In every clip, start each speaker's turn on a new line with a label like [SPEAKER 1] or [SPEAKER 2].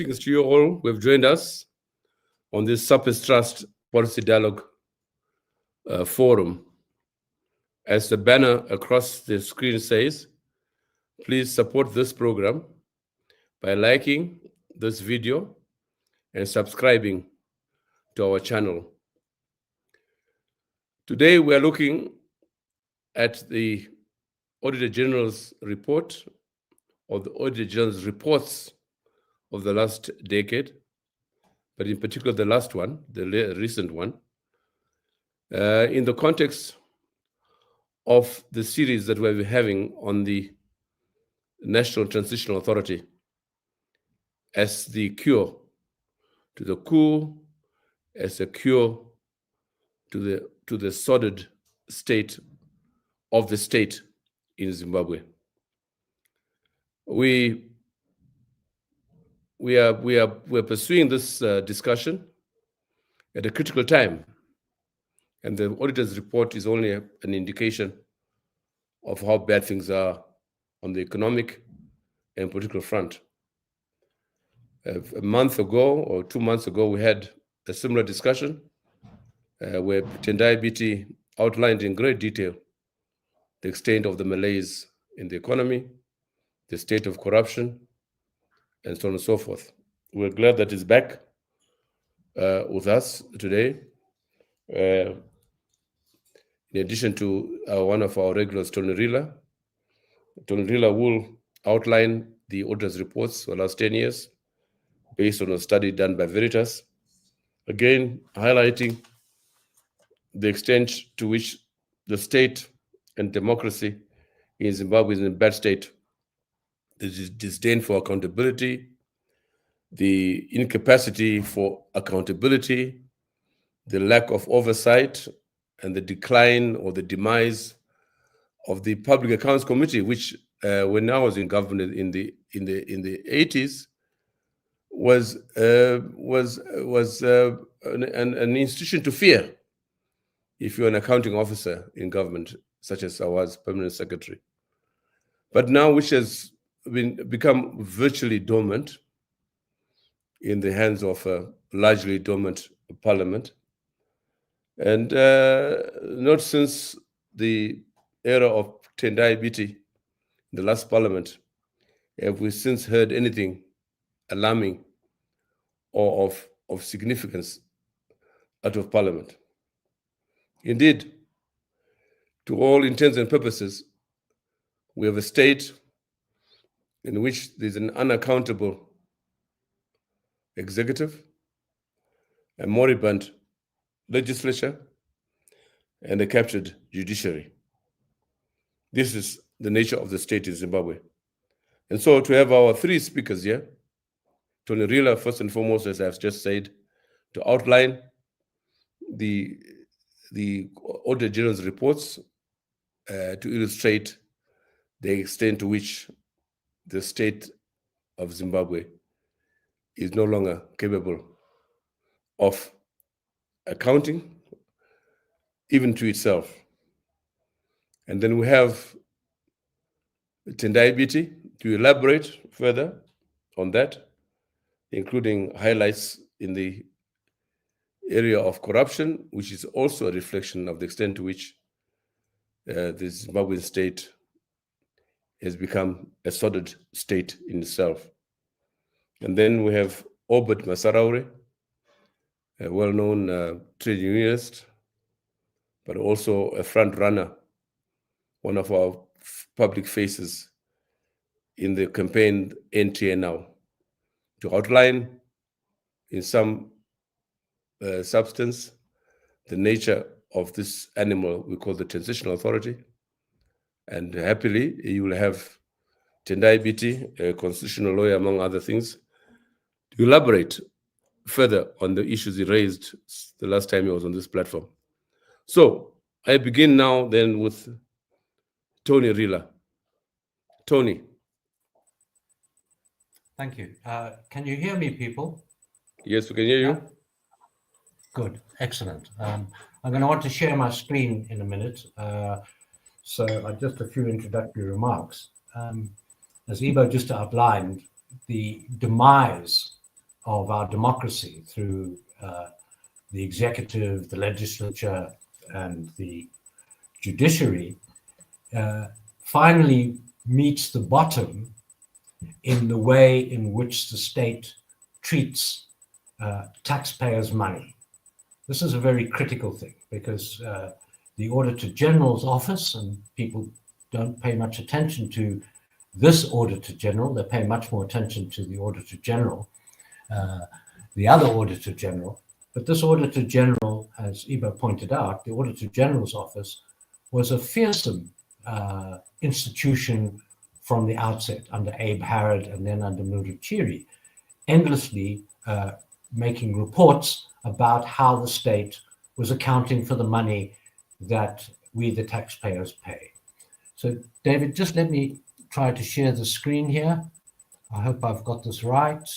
[SPEAKER 1] Greetings to you all who have joined us on this Surplus Trust Policy Dialogue Forum. As the banner across the screen says, please support this program by liking this video and subscribing to our channel. Today we are looking at the Auditor-General's report, or the Auditor-General's reports of the last decade, but in particular the last one, the recent one, in the context of the series that we're having on the National Transitional Authority as the cure to the coup, as a cure to the sordid state of the state in Zimbabwe. We're pursuing this discussion at a critical time, and the auditor's report is only an indication of how bad things are on the economic and political front. A month ago or 2 months ago, we had a similar discussion where Tendai Biti outlined in great detail the extent of the malaise in the economy, the state of corruption, and so on and so forth. We're glad that he's back with us today. In addition to one of our regulars, Tony Rila. Tony Rila will outline the auditor's reports for the last 10 years based on a study done by Veritas, again highlighting the extent to which the state and democracy in Zimbabwe is in a bad state. The disdain for accountability, the incapacity for accountability, the lack of oversight, and the decline or the demise of the Public Accounts Committee, which when I was in government in the 80s was an institution to fear if you're an accounting officer in government, such as I was permanent secretary. But now, which has become virtually dormant in the hands of a largely dormant parliament. And not since the era of Tendai Biti, the last parliament, have we since heard anything alarming or of significance out of parliament. Indeed, to all intents and purposes, we have a state in which there's an unaccountable executive, a moribund legislature, and a captured judiciary. This is the nature of the state in Zimbabwe. And so to have our three speakers here, Tony Rila, first and foremost, as I've just said, to outline the Auditor-General's reports to illustrate the extent to which the state of Zimbabwe is no longer capable of accounting, even to itself. And then we have Tendai Biti to elaborate further on that, including highlights in the area of corruption, which is also a reflection of the extent to which the Zimbabwean state has become a sordid state in itself. And then we have Obert Masaraure, a well-known trade unionist, but also a front runner, one of our public faces in the campaign NTA now, to outline in some substance the nature of this animal we call the Transitional Authority. And happily, you will have Tendai Biti, a constitutional lawyer, among other things, to elaborate further on the issues he raised the last time he was on this platform. So I begin now then with Tony Rila. Tony.
[SPEAKER 2] Thank you. Can you hear me, people?
[SPEAKER 1] Yes, we can hear you.
[SPEAKER 2] Yeah? Good, excellent. I'm going to want to share my screen in a minute. So just a few introductory remarks. As Ibo just outlined, the demise of our democracy through the executive, the legislature, and the judiciary finally meets the bottom in the way in which the state treats taxpayers' money. This is a very critical thing because the Auditor-General's office, and people don't pay much attention to this Auditor-General, they pay much more attention to the Auditor-General, the other Auditor-General. But this Auditor-General, as Iba pointed out, the Auditor-General's office was a fearsome institution from the outset under Abe Harrod and then under Mildred Cheery, endlessly making reports about how the state was accounting for the money that we, the taxpayers, pay. So, David, just let me try to share the screen here. I hope I've got this right.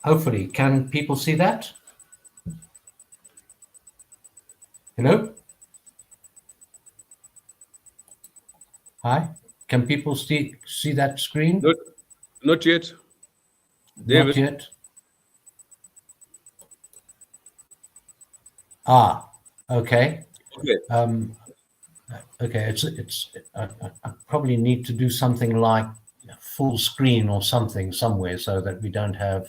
[SPEAKER 2] Hopefully, can people see that? Hello? Hi, can people see that screen?
[SPEAKER 1] Not yet.
[SPEAKER 2] David. Not yet. Ah, okay.
[SPEAKER 1] Okay.
[SPEAKER 2] Okay, I probably need to do something like full screen or something somewhere so that we don't have.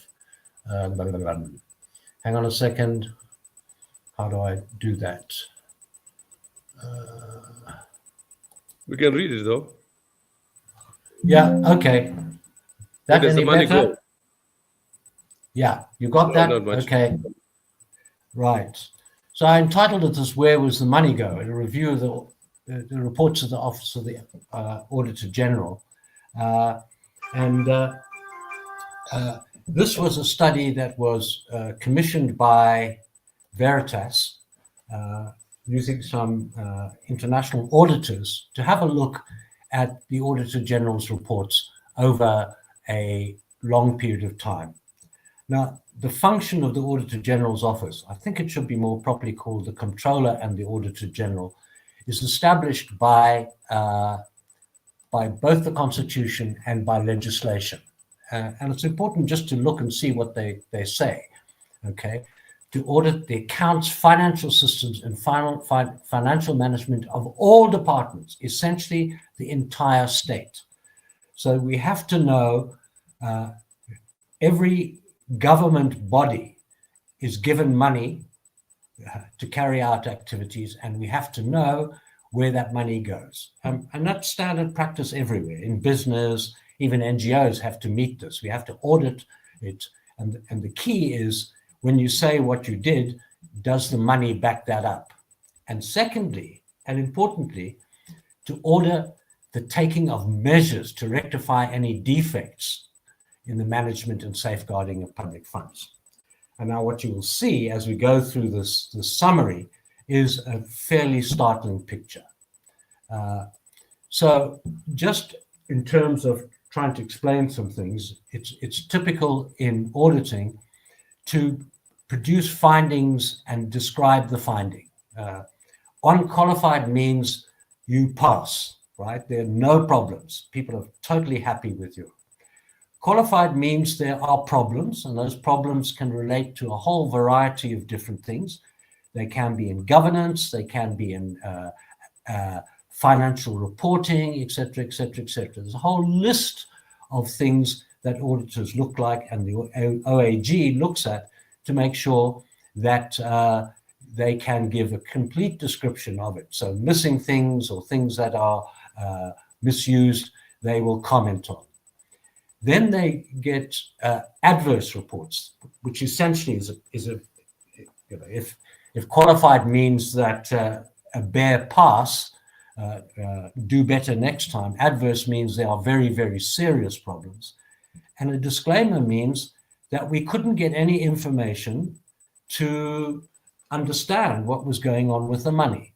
[SPEAKER 2] Hang on a second. How do I do that?
[SPEAKER 1] We can read it though.
[SPEAKER 2] Yeah. Okay. That any better? Go? Yeah, you got that? Okay. Right. So I entitled it as "Where Was the Money Go?" A review of the reports of the Office of the Auditor-General, and this was a study that was commissioned by Veritas, using some international auditors to have a look at the Auditor-General's reports over a long period of time. Now, the function of the Auditor-General's office, I think it should be more properly called the Controller and the Auditor-General, is established by both the Constitution and by legislation. And it's important just to look and see what they say, okay? To audit the accounts, financial systems, and financial management of all departments, essentially the entire state. So we have to know every government body is given money to carry out activities, and we have to know where that money goes. And that's standard practice everywhere. In business, even NGOs have to meet this. We have to audit it. And the key is, when you say what you did, does the money back that up? And secondly, and importantly, to order the taking of measures to rectify any defects in the management and safeguarding of public funds. And now what you will see as we go through this summary is a fairly startling picture. So just in terms of trying to explain some things, it's typical in auditing to produce findings and describe the finding. Unqualified means you pass, right? There are no problems. People are totally happy with you. Qualified means there are problems, and those problems can relate to a whole variety of different things. They can be in governance, they can be in financial reporting, et cetera, et cetera, et cetera. There's a whole list of things that auditors look like and the OAG looks at to make sure that they can give a complete description of it. So missing things or things that are misused, they will comment on. Then they get adverse reports, which essentially is a you know, if qualified means that a bare pass, do better next time. Adverse means there are very, very serious problems. And a disclaimer means that we couldn't get any information to understand what was going on with the money.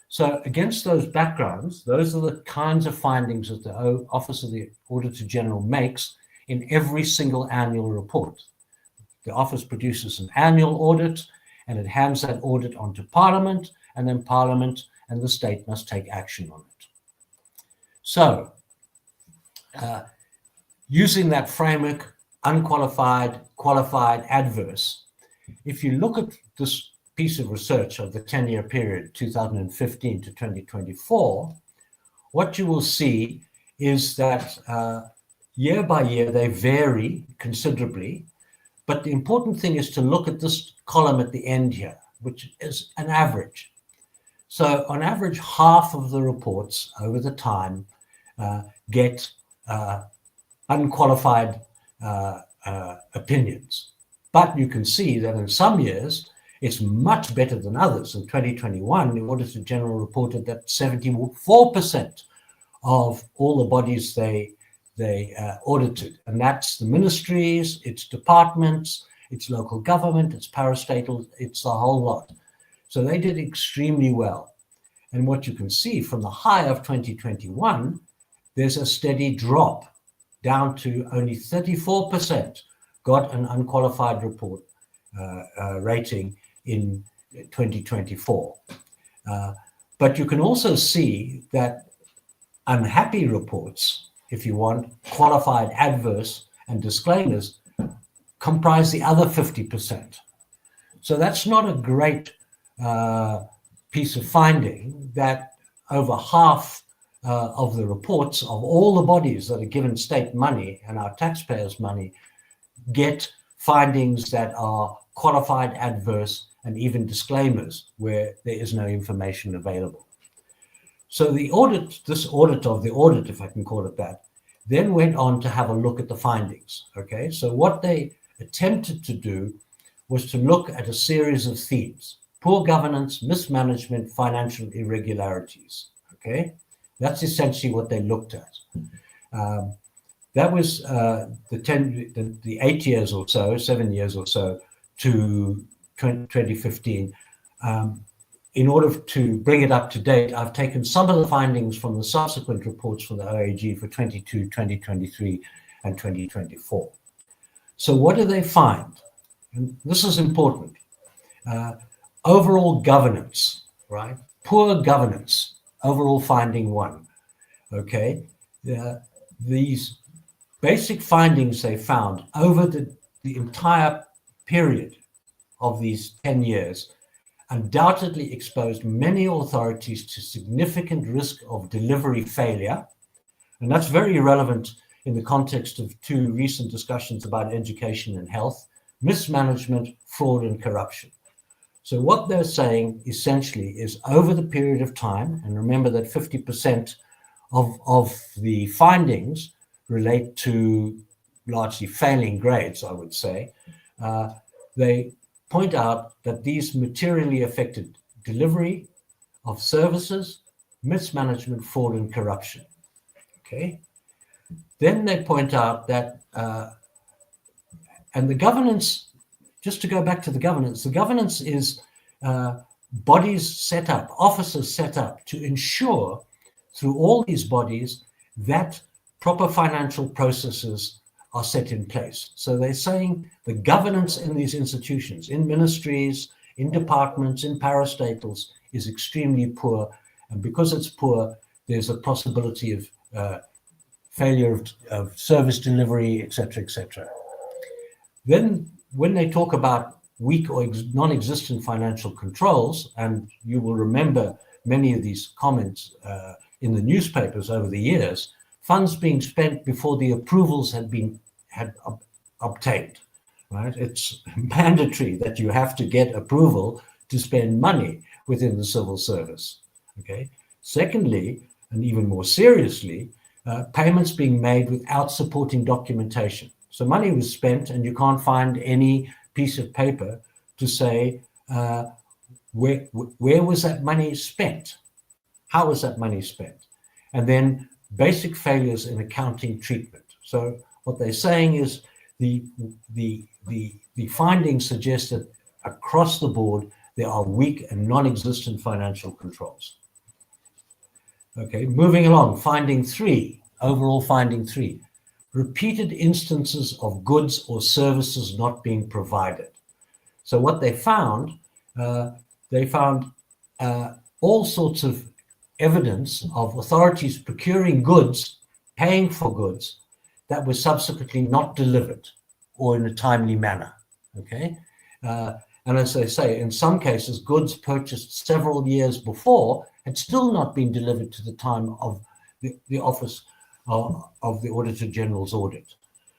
[SPEAKER 2] So against those backgrounds, those are the kinds of findings that the Office of the Auditor-General makes in every single annual report. The office produces an annual audit, and it hands that audit on to Parliament, and then Parliament and the state must take action on it. So, using that framework, unqualified, qualified, adverse, if you look at this piece of research of the 10-year period, 2015 to 2024, what you will see is that year by year they vary considerably. But the important thing is to look at this column at the end here, which is an average. So on average, half of the reports over the time get unqualified opinions. But you can see that in some years, it's much better than others. In 2021, the Auditor-General reported that 74% of all the bodies they audited, and that's the ministries, its departments, its local government, its parastatal, it's the whole lot. So they did extremely well. And what you can see from the high of 2021, there's a steady drop down to only 34% got an unqualified report rating in 2024. But you can also see that unhappy reports, if you want, qualified, adverse, and disclaimers, comprise the other 50%. So that's not a great piece of finding that over half of the reports of all the bodies that are given state money and our taxpayers' money get findings that are qualified, adverse, and even disclaimers where there is no information available. So the audit, this audit of the audit, if I can call it that, then went on to have a look at the findings. Okay, so what they attempted to do was to look at a series of themes: poor governance, mismanagement, financial irregularities. Okay, that's essentially what they looked at. That was the 8 years or so, 7 years or so to 2015. In order to bring it up to date, I've taken some of the findings from the subsequent reports from the OAG for 22, 2023, and 2024. So what do they find? And this is important. Overall governance, right? Poor governance, overall finding 1. Okay, these basic findings they found over the entire period of these 10 years undoubtedly exposed many authorities to significant risk of delivery failure. And that's very relevant in the context of 2 recent discussions about education and health: mismanagement, fraud, and corruption. So what they're saying essentially is over the period of time, and remember that 50% of the findings relate to largely failing grades, I would say, they point out that these materially affected delivery of services, mismanagement, fraud, and corruption. Okay. Then they point out that, and the governance, just to go back to the governance is bodies set up, officers set up to ensure through all these bodies that proper financial processes are set in place. So they're saying the governance in these institutions, in ministries, in departments, in parastatals, is extremely poor. And because it's poor, there's a possibility of failure of service delivery, et cetera. Then when they talk about weak or non-existent financial controls, and you will remember many of these comments in the newspapers over the years, funds being spent before the approvals had obtained, right? It's mandatory that you have to get approval to spend money within the civil service, okay? Secondly, and even more seriously, payments being made without supporting documentation. So money was spent and you can't find any piece of paper to say where was that money spent? How was that money spent? And then basic failures in accounting treatment. So what they're saying is the findings suggest that across the board there are weak and non-existent financial controls. Okay, moving along, finding 3, overall finding 3, repeated instances of goods or services not being provided. So what they found all sorts of evidence of authorities procuring goods, paying for goods that were subsequently not delivered or in a timely manner. Okay. And as I say, in some cases, goods purchased several years before had still not been delivered to the time of the office of the Auditor-General's audit.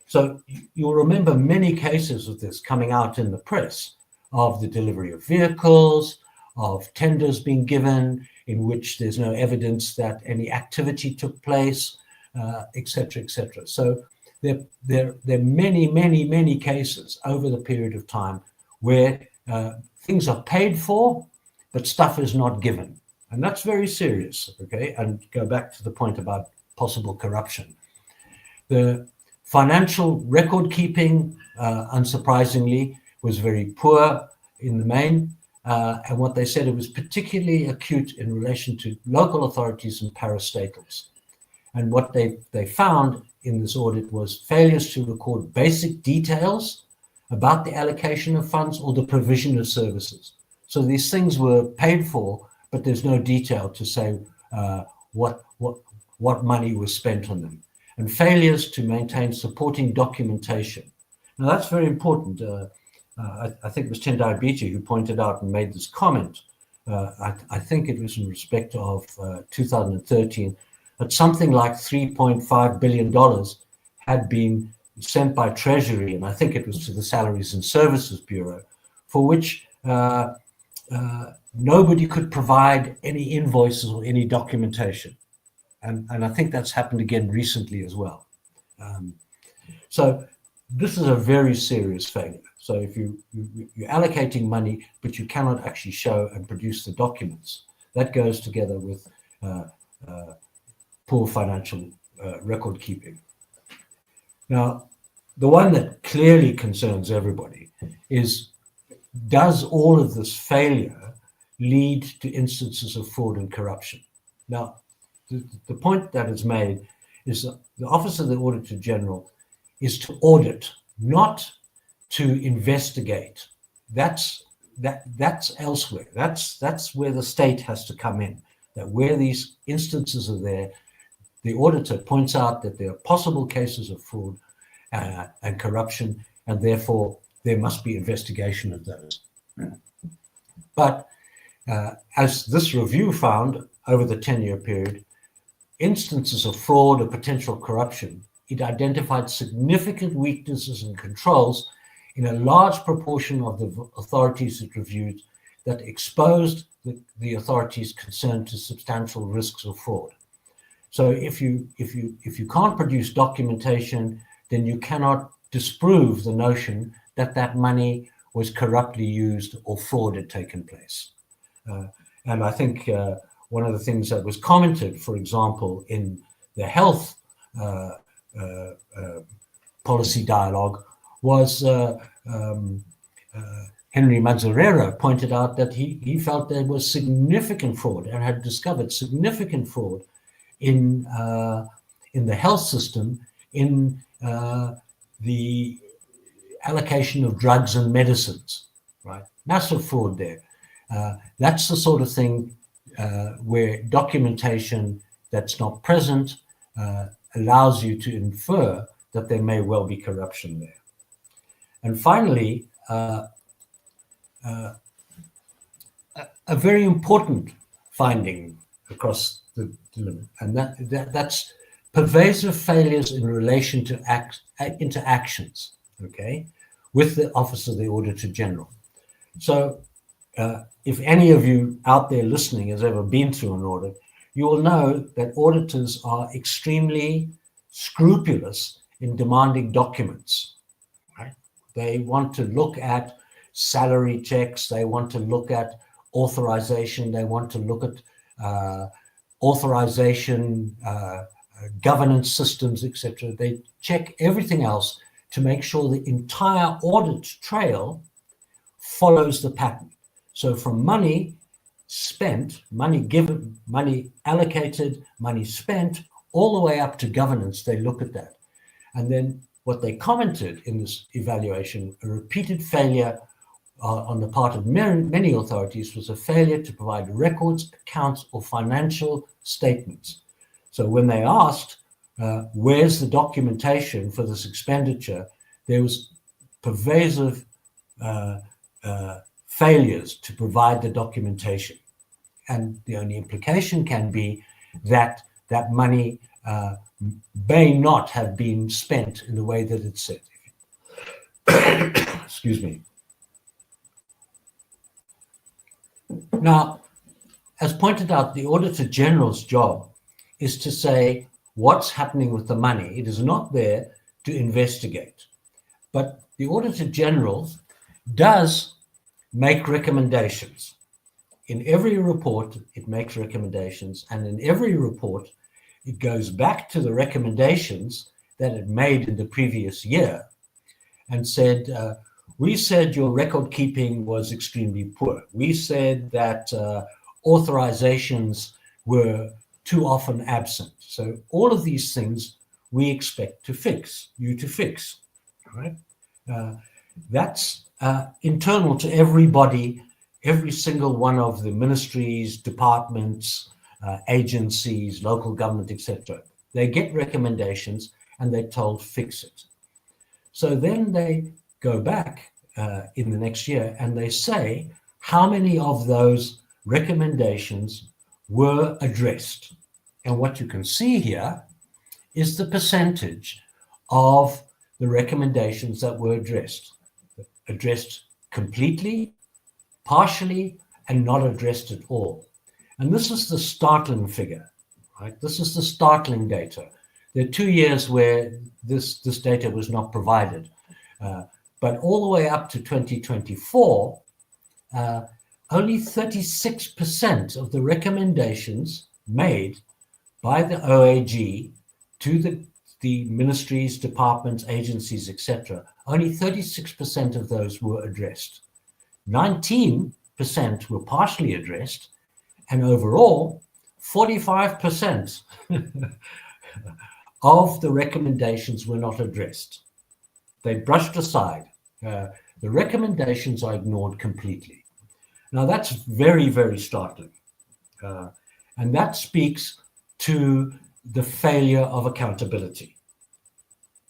[SPEAKER 2] So you'll remember many cases of this coming out in the press, of the delivery of vehicles, of tenders being given in which there's no evidence that any activity took place, et cetera, et cetera. So there are many, many, many cases over the period of time where things are paid for, but stuff is not given. And that's very serious, okay? And go back to the point about possible corruption. The financial record keeping, unsurprisingly, was very poor in the main. And what they said, it was particularly acute in relation to local authorities and parastatals. And what they found in this audit was failures to record basic details about the allocation of funds or the provision of services. So these things were paid for, but there's no detail to say what money was spent on them. And failures to maintain supporting documentation. Now that's very important. I think it was Tendai Beatty who pointed out and made this comment. I think it was in respect of 2013, that something like $3.5 billion had been sent by Treasury, and I think it was to the Salaries and Services Bureau, for which nobody could provide any invoices or any documentation. And I think that's happened again recently as well. So this is a very serious failure. So if you're allocating money, but you cannot actually show and produce the documents, that goes together with poor financial record keeping. Now, the one that clearly concerns everybody is, does all of this failure lead to instances of fraud and corruption? Now, the point that is made is that the Office of the Auditor-General is to audit, not to investigate. That's elsewhere. That's where the state has to come in. That where these instances are there, the auditor points out that there are possible cases of fraud and corruption, and therefore there must be investigation of those. But as this review found over the 10-year period, instances of fraud or potential corruption, it identified significant weaknesses and controls in a large proportion of the authorities it reviewed that exposed the authorities concerned to substantial risks of fraud. So if you can't produce documentation, then you cannot disprove the notion that that money was corruptly used or fraud had taken place. And I think one of the things that was commented, for example, in the health policy dialogue was Henry Mazzarero pointed out that he felt there was significant fraud and had discovered significant fraud in the health system, in the allocation of drugs and medicines, right? Massive fraud there. That's the sort of thing where documentation that's not present allows you to infer that there may well be corruption there. And finally, a very important finding across the limit, and that's pervasive failures in relation to interactions, okay, with the Office of the Auditor-General. So if any of you out there listening has ever been through an audit, you will know that auditors are extremely scrupulous in demanding documents, right? They want to look at salary checks, they want to look at authorization, they want to look at authorization, governance systems, etc. They check everything else to make sure the entire audit trail follows the pattern. So from money spent, money given, money allocated, money spent, all the way up to governance, they look at that. And then what they commented in this evaluation, a repeated failure on the part of many authorities was a failure to provide records, accounts, or financial statements. So when they asked, where's the documentation for this expenditure, there was pervasive failures to provide the documentation. And the only implication can be that that money may not have been spent in the way that it's said. Excuse me. Now, as pointed out, the Auditor-General's job is to say what's happening with the money. It is not there to investigate. But the Auditor-General does make recommendations. In every report, it makes recommendations, and in every report, it goes back to the recommendations that it made in the previous year and said, we said your record keeping was extremely poor. We said that authorizations were too often absent. So all of these things we expect to fix, you to fix, right? That's internal to everybody, every single one of the ministries, departments, agencies, local government, etc. They get recommendations and they're told fix it. So then they go back in the next year and they say how many of those recommendations were addressed. And what you can see here is the percentage of the recommendations that were addressed completely, partially, and not addressed at all. And this is the startling figure, right? This is the startling data. There are 2 years where this data was not provided. But all the way up to 2024, only 36% of the recommendations made by the OAG to the ministries, departments, agencies, etc., only 36% of those were addressed. 19% were partially addressed, and overall, 45% of the recommendations were not addressed. They brushed aside. The recommendations are ignored completely. Now, that's very, very startling. And that speaks to the failure of accountability.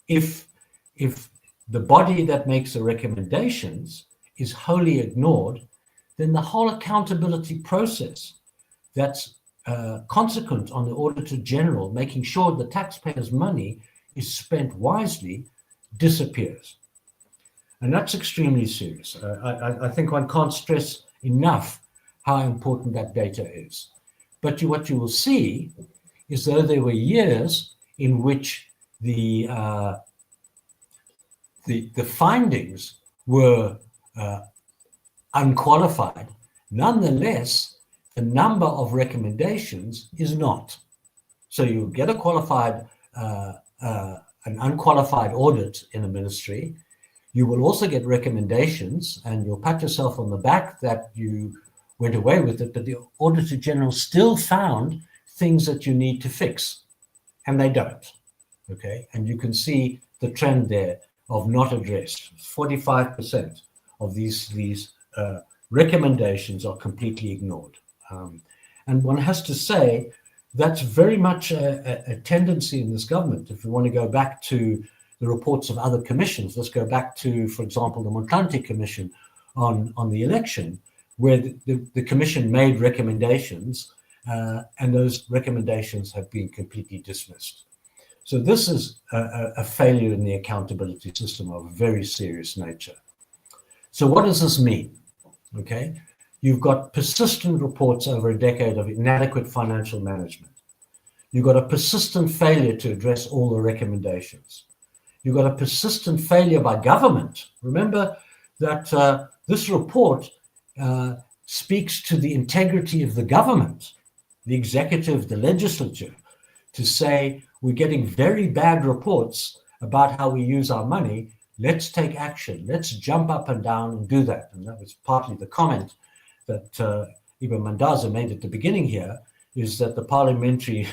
[SPEAKER 2] If the body that makes the recommendations is wholly ignored, then the whole accountability process that's consequent on the Auditor-General making sure the taxpayers' money is spent wisely disappears. And that's extremely serious. I think one can't stress enough how important that data is. But what you will see is though there were years in which the findings were unqualified, nonetheless, the number of recommendations is not. So you get a qualified, an unqualified audit in a ministry. You will also get recommendations, and you'll pat yourself on the back that you went away with it, but the Auditor-General still found things that you need to fix, and they don't, okay? And you can see the trend there of not addressed. 45% of these recommendations are completely ignored. And one has to say that's very much a tendency in this government. If we want to go back to the reports of other commissions, let's go back to, for example, the Montante Commission on the election, where the commission made recommendations and those recommendations have been completely dismissed. So this is a failure in the accountability system of a very serious nature. So what does this mean? Okay, you've got persistent reports over a decade of inadequate financial management. You've got a persistent failure to address all the recommendations. You've got a persistent failure by government. Remember that this report speaks to the integrity of the government, the executive, the legislature, to say we're getting very bad reports about how we use our money. Let's take action. Let's jump up and down and do that. And that was partly the comment that Iba Mandaza made at the beginning here, is that the parliamentary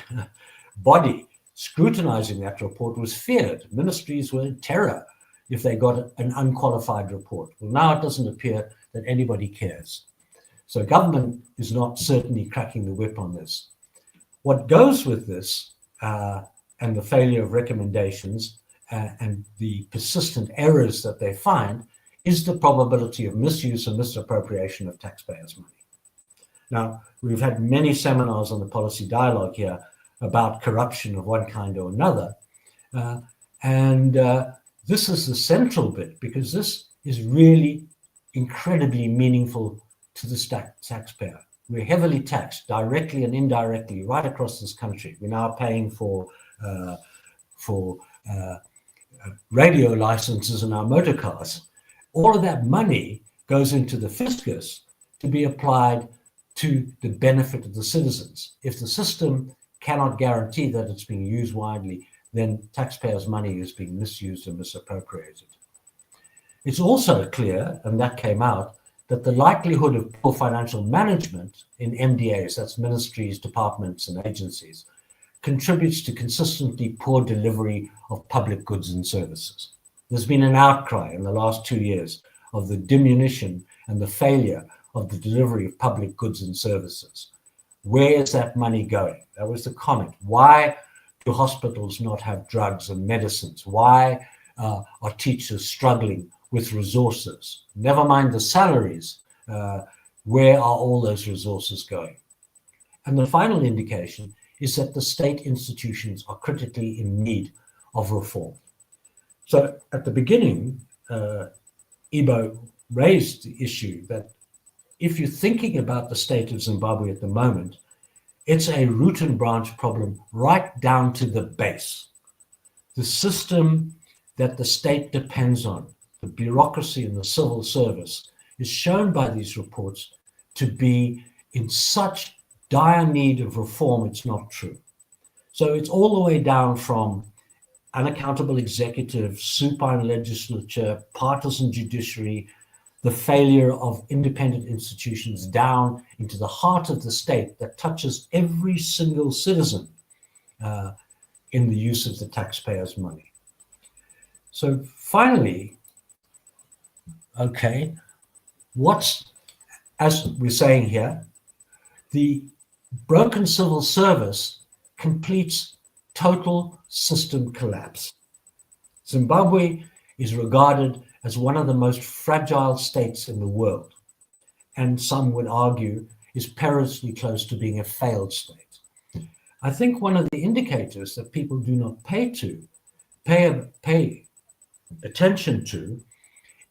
[SPEAKER 2] body scrutinizing that report was feared. Ministries were in terror. if they got an unqualified report. Well, now it doesn't appear that anybody cares. So government is not certainly cracking the whip on this. What goes with this and the failure of recommendations and the persistent errors that they find is the probability of misuse and misappropriation of taxpayers' money. Now, we've had many seminars on the policy dialogue here about corruption of one kind or another. This is the central bit, because this is really incredibly meaningful to the taxpayer. We're heavily taxed, directly and indirectly, right across this country. We're now paying for radio licenses in our motor cars. All of that money goes into the fiscus to be applied to the benefit of the citizens. If the system cannot guarantee that it's being used widely, then taxpayers' money is being misused and misappropriated. It's also clear, and that came out, that the likelihood of poor financial management in MDAs, that's ministries, departments, and agencies, contributes to consistently poor delivery of public goods and services. There's been an outcry in the last 2 years of the diminution and the failure of the delivery of public goods and services. Where is that money going? That was the comment. Why do hospitals not have drugs and medicines? Why are teachers struggling with resources? Never mind the salaries. Where are all those resources going? And the final indication is that the state institutions are critically in need of reform. So at the beginning, Ibo raised the issue that if you're thinking about the state of Zimbabwe at the moment, it's a root and branch problem right down to the base. The system that the state depends on, the bureaucracy and the civil service, is shown by these reports to be in such dire need of reform, it's not true. So it's all the way down from unaccountable executive, supine legislature, partisan judiciary, the failure of independent institutions down into the heart of the state that touches every single citizen in the use of the taxpayers' money. So finally, okay, as we're saying here, the broken civil service completes total system collapse. Zimbabwe is regarded as one of the most fragile states in the world, and some would argue is perilously close to being a failed state. I think one of the indicators that people do not pay attention to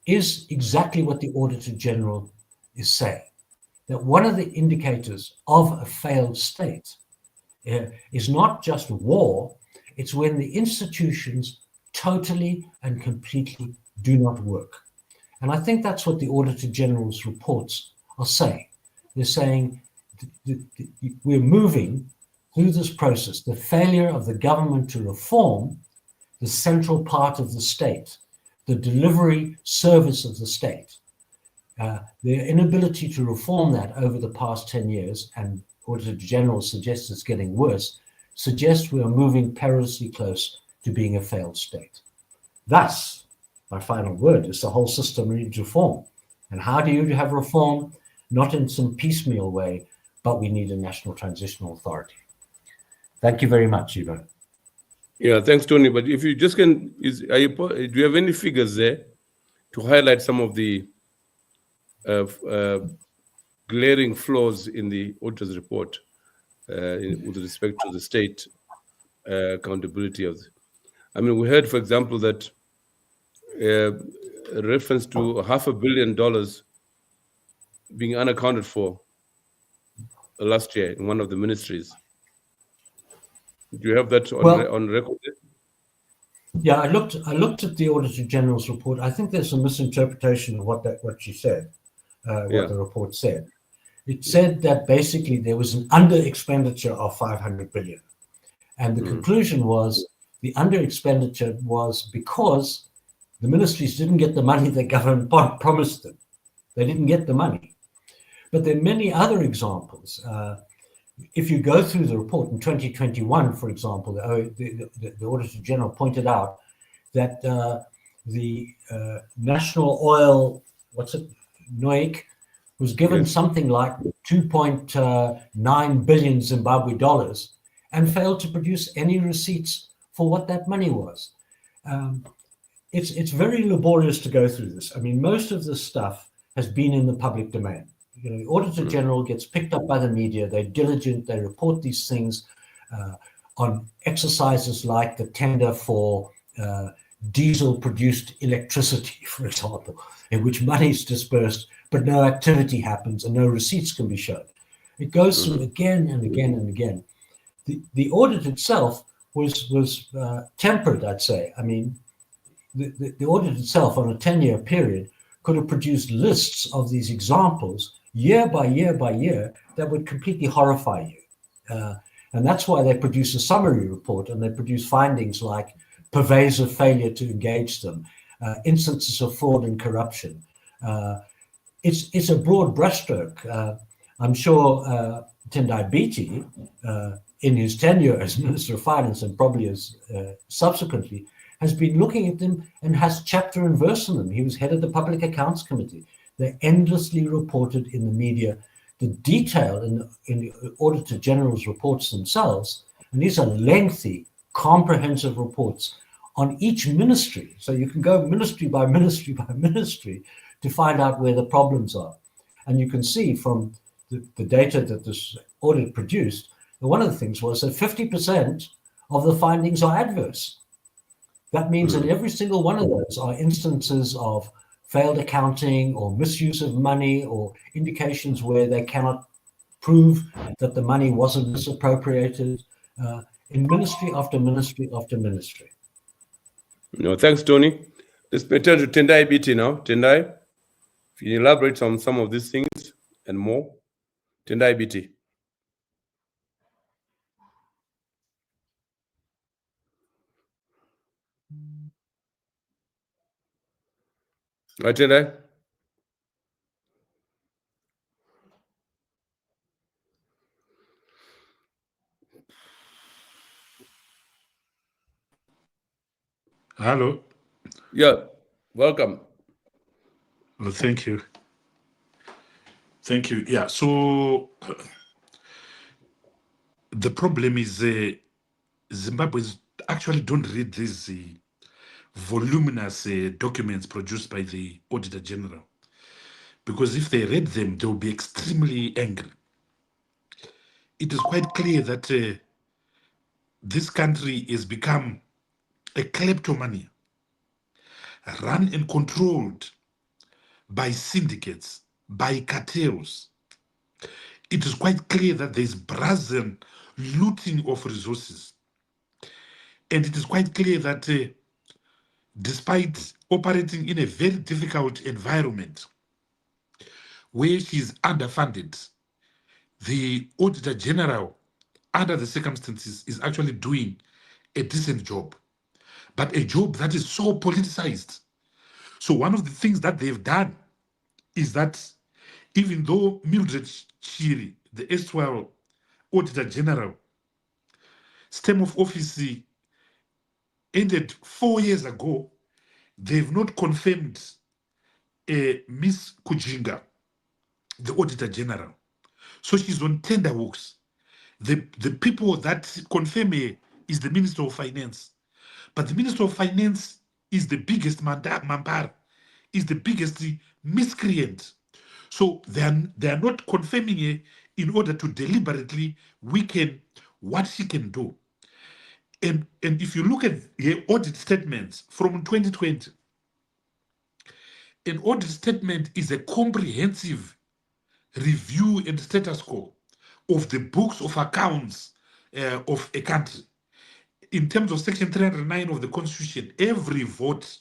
[SPEAKER 2] is exactly what the Auditor-General is saying, that one of the indicators of a failed state is not just war, it's when the institutions totally and completely do not work. And I think that's what the Auditor-General's reports are saying. They're saying we're moving through this process, the failure of the government to reform the central part of the state, the delivery service of the state. Their inability to reform that over the past 10 years, and Auditor-General suggests it's getting worse, suggests we are moving perilously close to being a failed state. Thus, my final word is the whole system needs reform. And how do you have reform? Not in some piecemeal way, but we need a national transitional authority. Thank you very much, Ivo.
[SPEAKER 1] Yeah, thanks, Tony. But if you just can, do you have any figures there to highlight some of the glaring flaws in the auditor's report with respect to the state accountability of? We heard, for example, that a reference to $500 million being unaccounted for last year in one of the ministries. Do you have that on record?
[SPEAKER 2] Yeah, I looked at the Auditor-General's report. I think there's a misinterpretation of what she said, the report said. It said that basically there was an under expenditure of 500 billion. And the conclusion was the under expenditure was because the ministries didn't get the money the government promised them. They didn't get the money. But there are many other examples. If you go through the report in 2021, for example, the Auditor-General pointed out that the national oil, what's it, NOIC, was given
[SPEAKER 1] Yes.
[SPEAKER 2] something like 2.9 billion Zimbabwe dollars and failed to produce any receipts for what that money was. It's very laborious to go through this. I mean, most of this stuff has been in the public domain. You know, the Auditor-General gets picked up by the media. They're diligent. They report these things on exercises like the tender for diesel-produced electricity, for example, in which money is disbursed, but no activity happens and no receipts can be shown. It goes through again and again and again. The audit itself was tempered, I'd say. I mean, the audit itself on a 10-year period could have produced lists of these examples year by year by year that would completely horrify you. And that's why they produce a summary report and they produce findings like pervasive failure to engage them, instances of fraud and corruption. It's a broad brushstroke. I'm sure Tendai Biti, in his tenure as Minister of Finance and probably as subsequently, has been looking at them and has chapter and verse on them. He was head of the Public Accounts Committee. They're endlessly reported in the media. The detail in the Auditor-General's reports themselves, and these are lengthy, comprehensive reports on each ministry. So you can go ministry by ministry by ministry to find out where the problems are. And you can see from the data that this audit produced, that one of the things was that 50% of the findings are adverse. That means that every single one of those are instances of failed accounting or misuse of money or indications where they cannot prove that the money wasn't misappropriated in ministry after ministry after ministry.
[SPEAKER 1] No, thanks, Tony. Let's turn to Tendai Biti now. Tendai, if you elaborate on some of these things and more. Tendai Biti. Right, Tendai?
[SPEAKER 3] Hello.
[SPEAKER 1] Yeah, welcome.
[SPEAKER 3] Well, thank you. Thank you. Yeah, so the problem is Zimbabweans actually don't read these voluminous documents produced by the Auditor-General, because if they read them, they'll be extremely angry. It is quite clear that this country has become a kleptomania, run and controlled by syndicates, by cartels. It is quite clear that there's brazen looting of resources. And it is quite clear that despite operating in a very difficult environment where she is underfunded, the Auditor General, under the circumstances, is actually doing a decent job, but a job that is so politicized. So one of the things that they've done is that even though Mildred Chiri, the erstwhile Auditor General, term of office ended 4 years ago, they've not confirmed Miss Kujinga, the Auditor General. So she's on tender hooks. The people that confirm her is the Minister of Finance. But the Minister of Finance is the biggest mampara, is the biggest miscreant. So they are not confirming her in order to deliberately weaken what she can do. And if you look at her audit statements from 2020, an audit statement is a comprehensive review and status quo of the books of accounts of a country. In terms of Section 309 of the Constitution, every vote,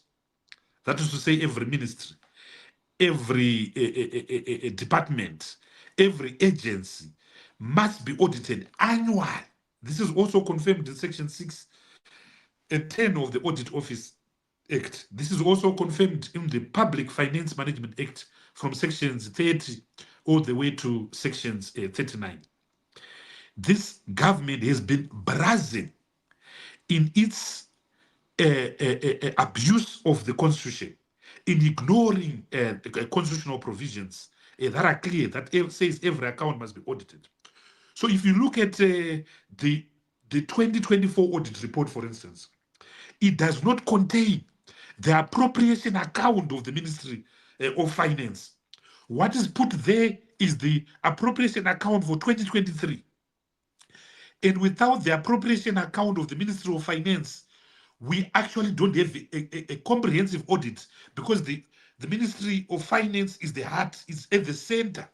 [SPEAKER 3] that is to say, every ministry, every department, every agency must be audited annually. This is also confirmed in Section 6 and 10 of the Audit Office Act. This is also confirmed in the Public Finance Management Act from sections 30 all the way to sections 39. This government has been brazen in its abuse of the constitution, in ignoring constitutional provisions that are clear, that says every account must be audited. So if you look at the 2024 audit report, for instance, it does not contain the appropriation account of the Ministry of Finance. What is put there is the appropriation account for 2023. And without the appropriation account of the Ministry of Finance, we actually don't have a comprehensive audit, because the Ministry of Finance is the heart, is at the center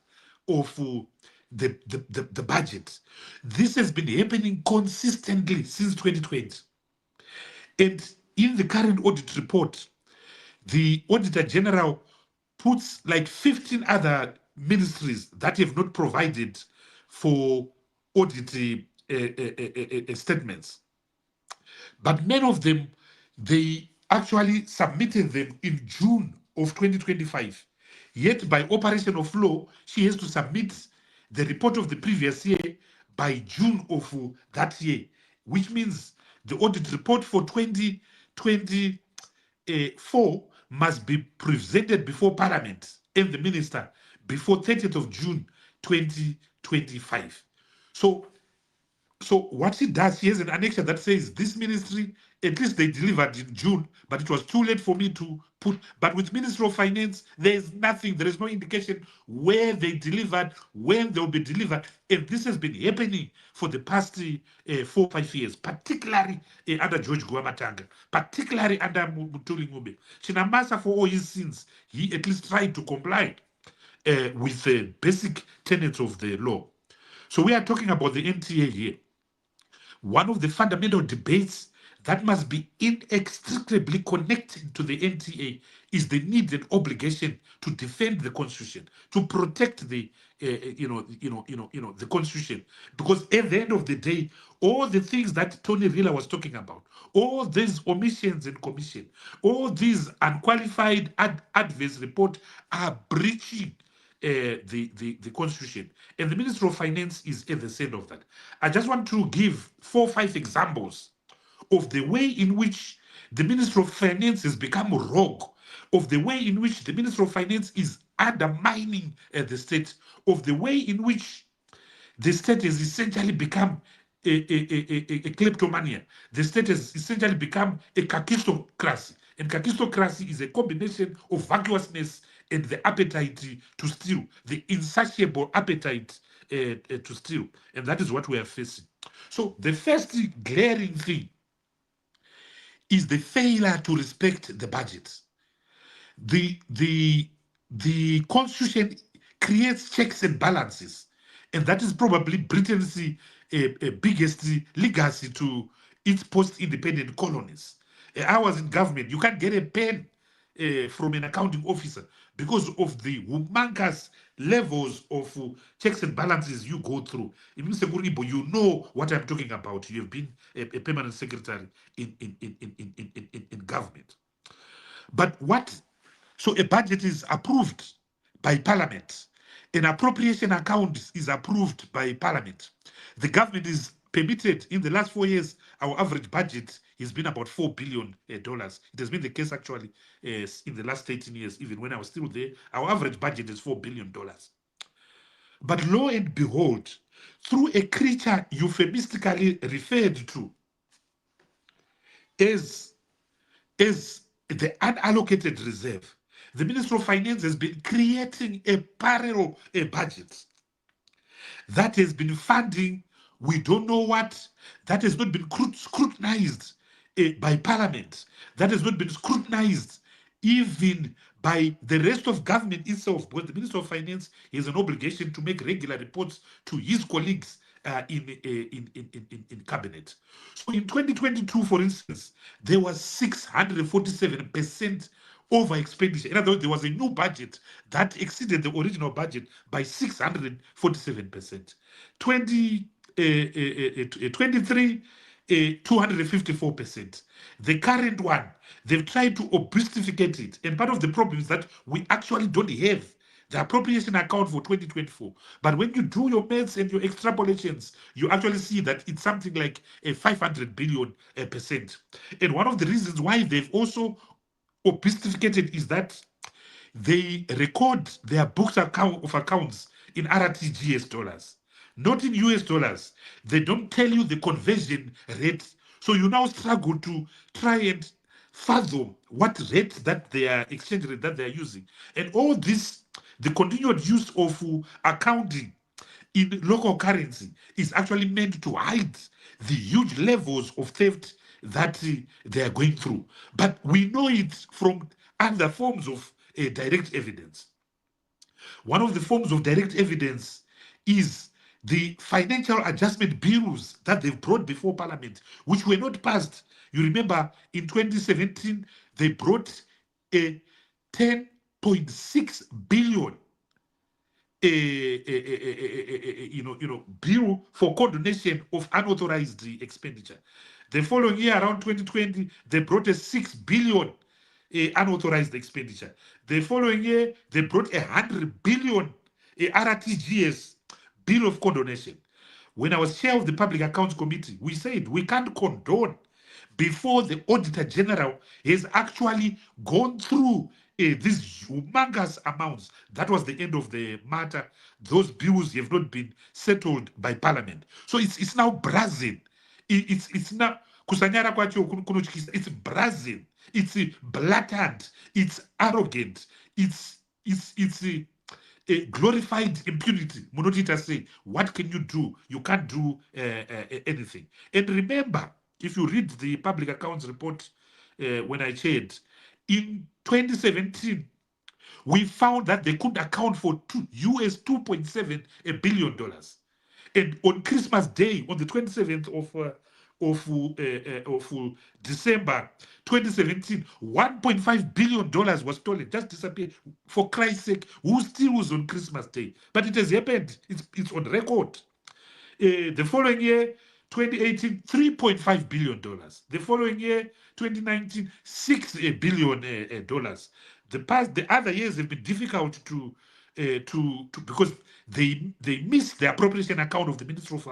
[SPEAKER 3] of the budget. This has been happening consistently since 2020. And in the current audit report, the Auditor-General puts like 15 other ministries that have not provided for audit statements. But many of them, they actually submitted them in June of 2025. Yet by operation of law, she has to submit the report of the previous year by June of that year, which means the audit report for 2024 must be presented before Parliament and the minister before 30th of June 2025. So what she does, she has an annexure that says this ministry, at least they delivered in June, but it was too late for me to put. But with Ministry of Finance, there is nothing, there is no indication where they delivered, when they'll be delivered. And this has been happening for the past 4 or 5 years, particularly under George Guamatanga, particularly under Mutuli Ngube. Chinamasa, for all his sins, he at least tried to comply with the basic tenets of the law. So we are talking about the NTA here. One of the fundamental debates that must be inextricably connected to the NTA is the need and obligation to defend the Constitution, to protect the the Constitution, because at the end of the day, all the things that Tony Rila was talking about, all these omissions and commission, all these unqualified adverse report are breaching the Constitution, and the Ministry of Finance is at the center of that. I just want to give 4 or 5 examples of the way in which the Ministry of Finance has become rogue, of the way in which the Ministry of Finance is undermining the state, of the way in which the state has essentially become a kleptomania. The state has essentially become a kakistocracy. And kakistocracy is a combination of vacuousness and the appetite to steal, the insatiable appetite to steal. And that is what we are facing. So the first glaring thing is the failure to respect the budget. The Constitution creates checks and balances, and that is probably Britain's biggest legacy to its post-independent colonies. I was in government. You can't get a pen from an accounting officer because of the humongous levels of checks and balances you go through. You know what I'm talking about. You have been a permanent secretary in government. But so a budget is approved by Parliament. An appropriation account is approved by Parliament. The government is permitted, in the last 4 years, our average budget has been about $4 billion. It has been the case actually in the last 13 years, even when I was still there, our average budget is $4 billion. But lo and behold, through a creature euphemistically referred to as the unallocated reserve, the Minister of Finance has been creating a parallel budget that has been funding we don't know what, that has not been scrutinized by Parliament, that has not been scrutinized even by the rest of government itself, because the Minister of Finance has an obligation to make regular reports to his colleagues in cabinet. So in 2022, for instance, there was 647% over expenditure. In other words, there was a new budget that exceeded the original budget by 647%. 23, 254%. The current one, they've tried to obfuscate it. And part of the problem is that we actually don't have the appropriation account for 2024. But when you do your maths and your extrapolations, you actually see that it's something like a 500 billion percent. And one of the reasons why they've also obfuscated is that they record their books of accounts in RTGS dollars, not in US dollars. They don't tell you the conversion rate. So you now struggle to try and fathom what rate that their exchange rate that they're using. And all this, the continued use of accounting in local currency is actually meant to hide the huge levels of theft that they are going through. But we know it from other forms of direct evidence. One of the forms of direct evidence is the financial adjustment bills that they've brought before Parliament, which were not passed. You remember in 2017, they brought a 10.6 billion bill for condonation of unauthorized expenditure. The following year, around 2020, they brought a 6 billion unauthorized expenditure. The following year, they brought 100 billion RTGS bill of condonation. When I was chair of the Public Accounts Committee, we said we can't condone before the Auditor-General has actually gone through these humongous amounts. That was the end of the matter. Those bills have not been settled by Parliament. So it's now brazen. It's now kusanyara kwacho kunotyisa. It's brazen. It's blatant. It's arrogant. It's a glorified impunity. Monotita say, what can you do? You can't do anything. And remember, if you read the public accounts report when I chaired, in 2017, we found that they could account for $2.7 billion. And on Christmas Day, on the 27th of December 2017, $1.5 billion was stolen, just disappeared. For Christ's sake, who steals on Christmas Day? But it has happened. It's on record. The following year, 2018, $3.5 billion. The following year, 2019, $6 billion. The other years have been difficult to because they missed the appropriation account of the Ministry of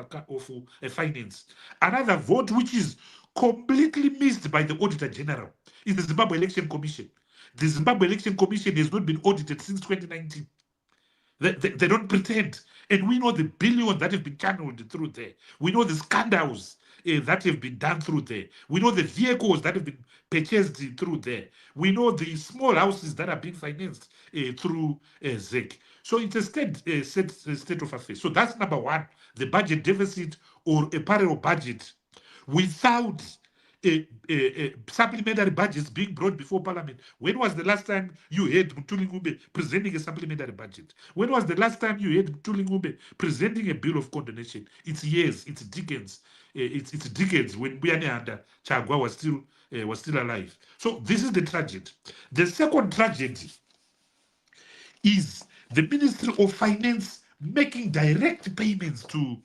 [SPEAKER 3] Finance. Another vote which is completely missed by the Auditor-General is the Zimbabwe Election Commission. The Zimbabwe Election Commission has not been audited since 2019. They don't pretend. And we know the billions that have been channeled through there. We know the scandals that have been done through there. We know the vehicles that have been purchased through there. We know the small houses that are being financed through ZEC. So it's a state of affairs. So that's number one, the budget deficit or a parallel budget without supplementary budgets being brought before Parliament. When was the last time you heard Mutuli Ngumbe presenting a supplementary budget? When was the last time you heard Mutuli Ngumbe presenting a bill of condonation? It's years, it's decades. It's decades when Buyane Chagwa was still alive. So this is the tragedy. The second tragedy is the Ministry of Finance making direct payments to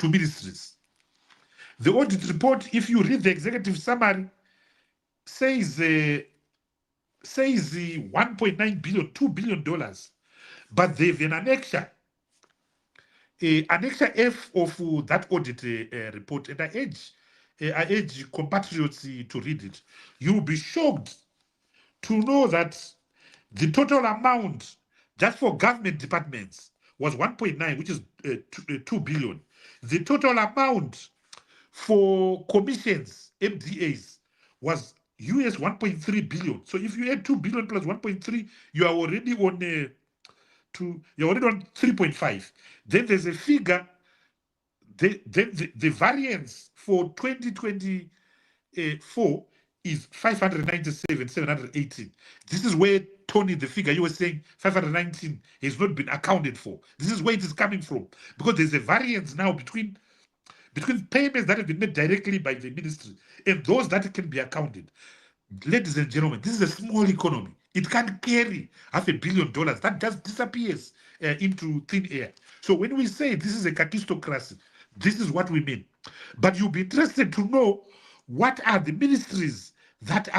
[SPEAKER 3] ministries. The audit report, if you read the executive summary, says the 1.9 billion, $2 billion, but they've an annexure F of that audit report, and I urge compatriots to read it. You'll be shocked to know that the total amount just for government departments was 1.9, which is 2 billion. The total amount for commissions, MDAs, was US 1.3 billion. So if you add 2 billion plus 1.3, you are already on you're already on 3.5. Then there's a figure. The variance for 2024 is 597, 718. This is where, Tony, the figure you were saying 519 has not been accounted for. This is where it is coming from, because there's a variance now between payments that have been made directly by the ministry and those that can be accounted. Ladies and gentlemen, this is a small economy. It can't carry $500 million. That just disappears into thin air. So when we say this is a kakistocracy, this is what we mean. But you'll be interested to know what are the ministries that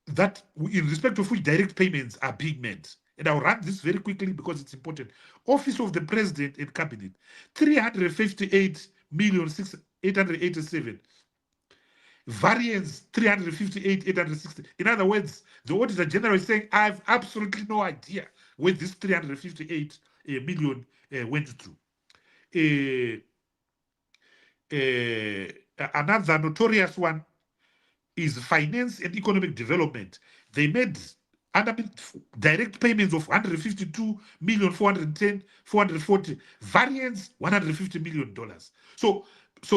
[SPEAKER 3] in respect of which direct payments are being made. And I'll run this very quickly because it's important. Office of the President and Cabinet, 358,887. Variance 358,860. In other words, the Auditor General is saying, I have absolutely no idea where this 358 million went to. Another notorious one is finance and economic development. They made direct payments of 152,410,440, variance $150 million. So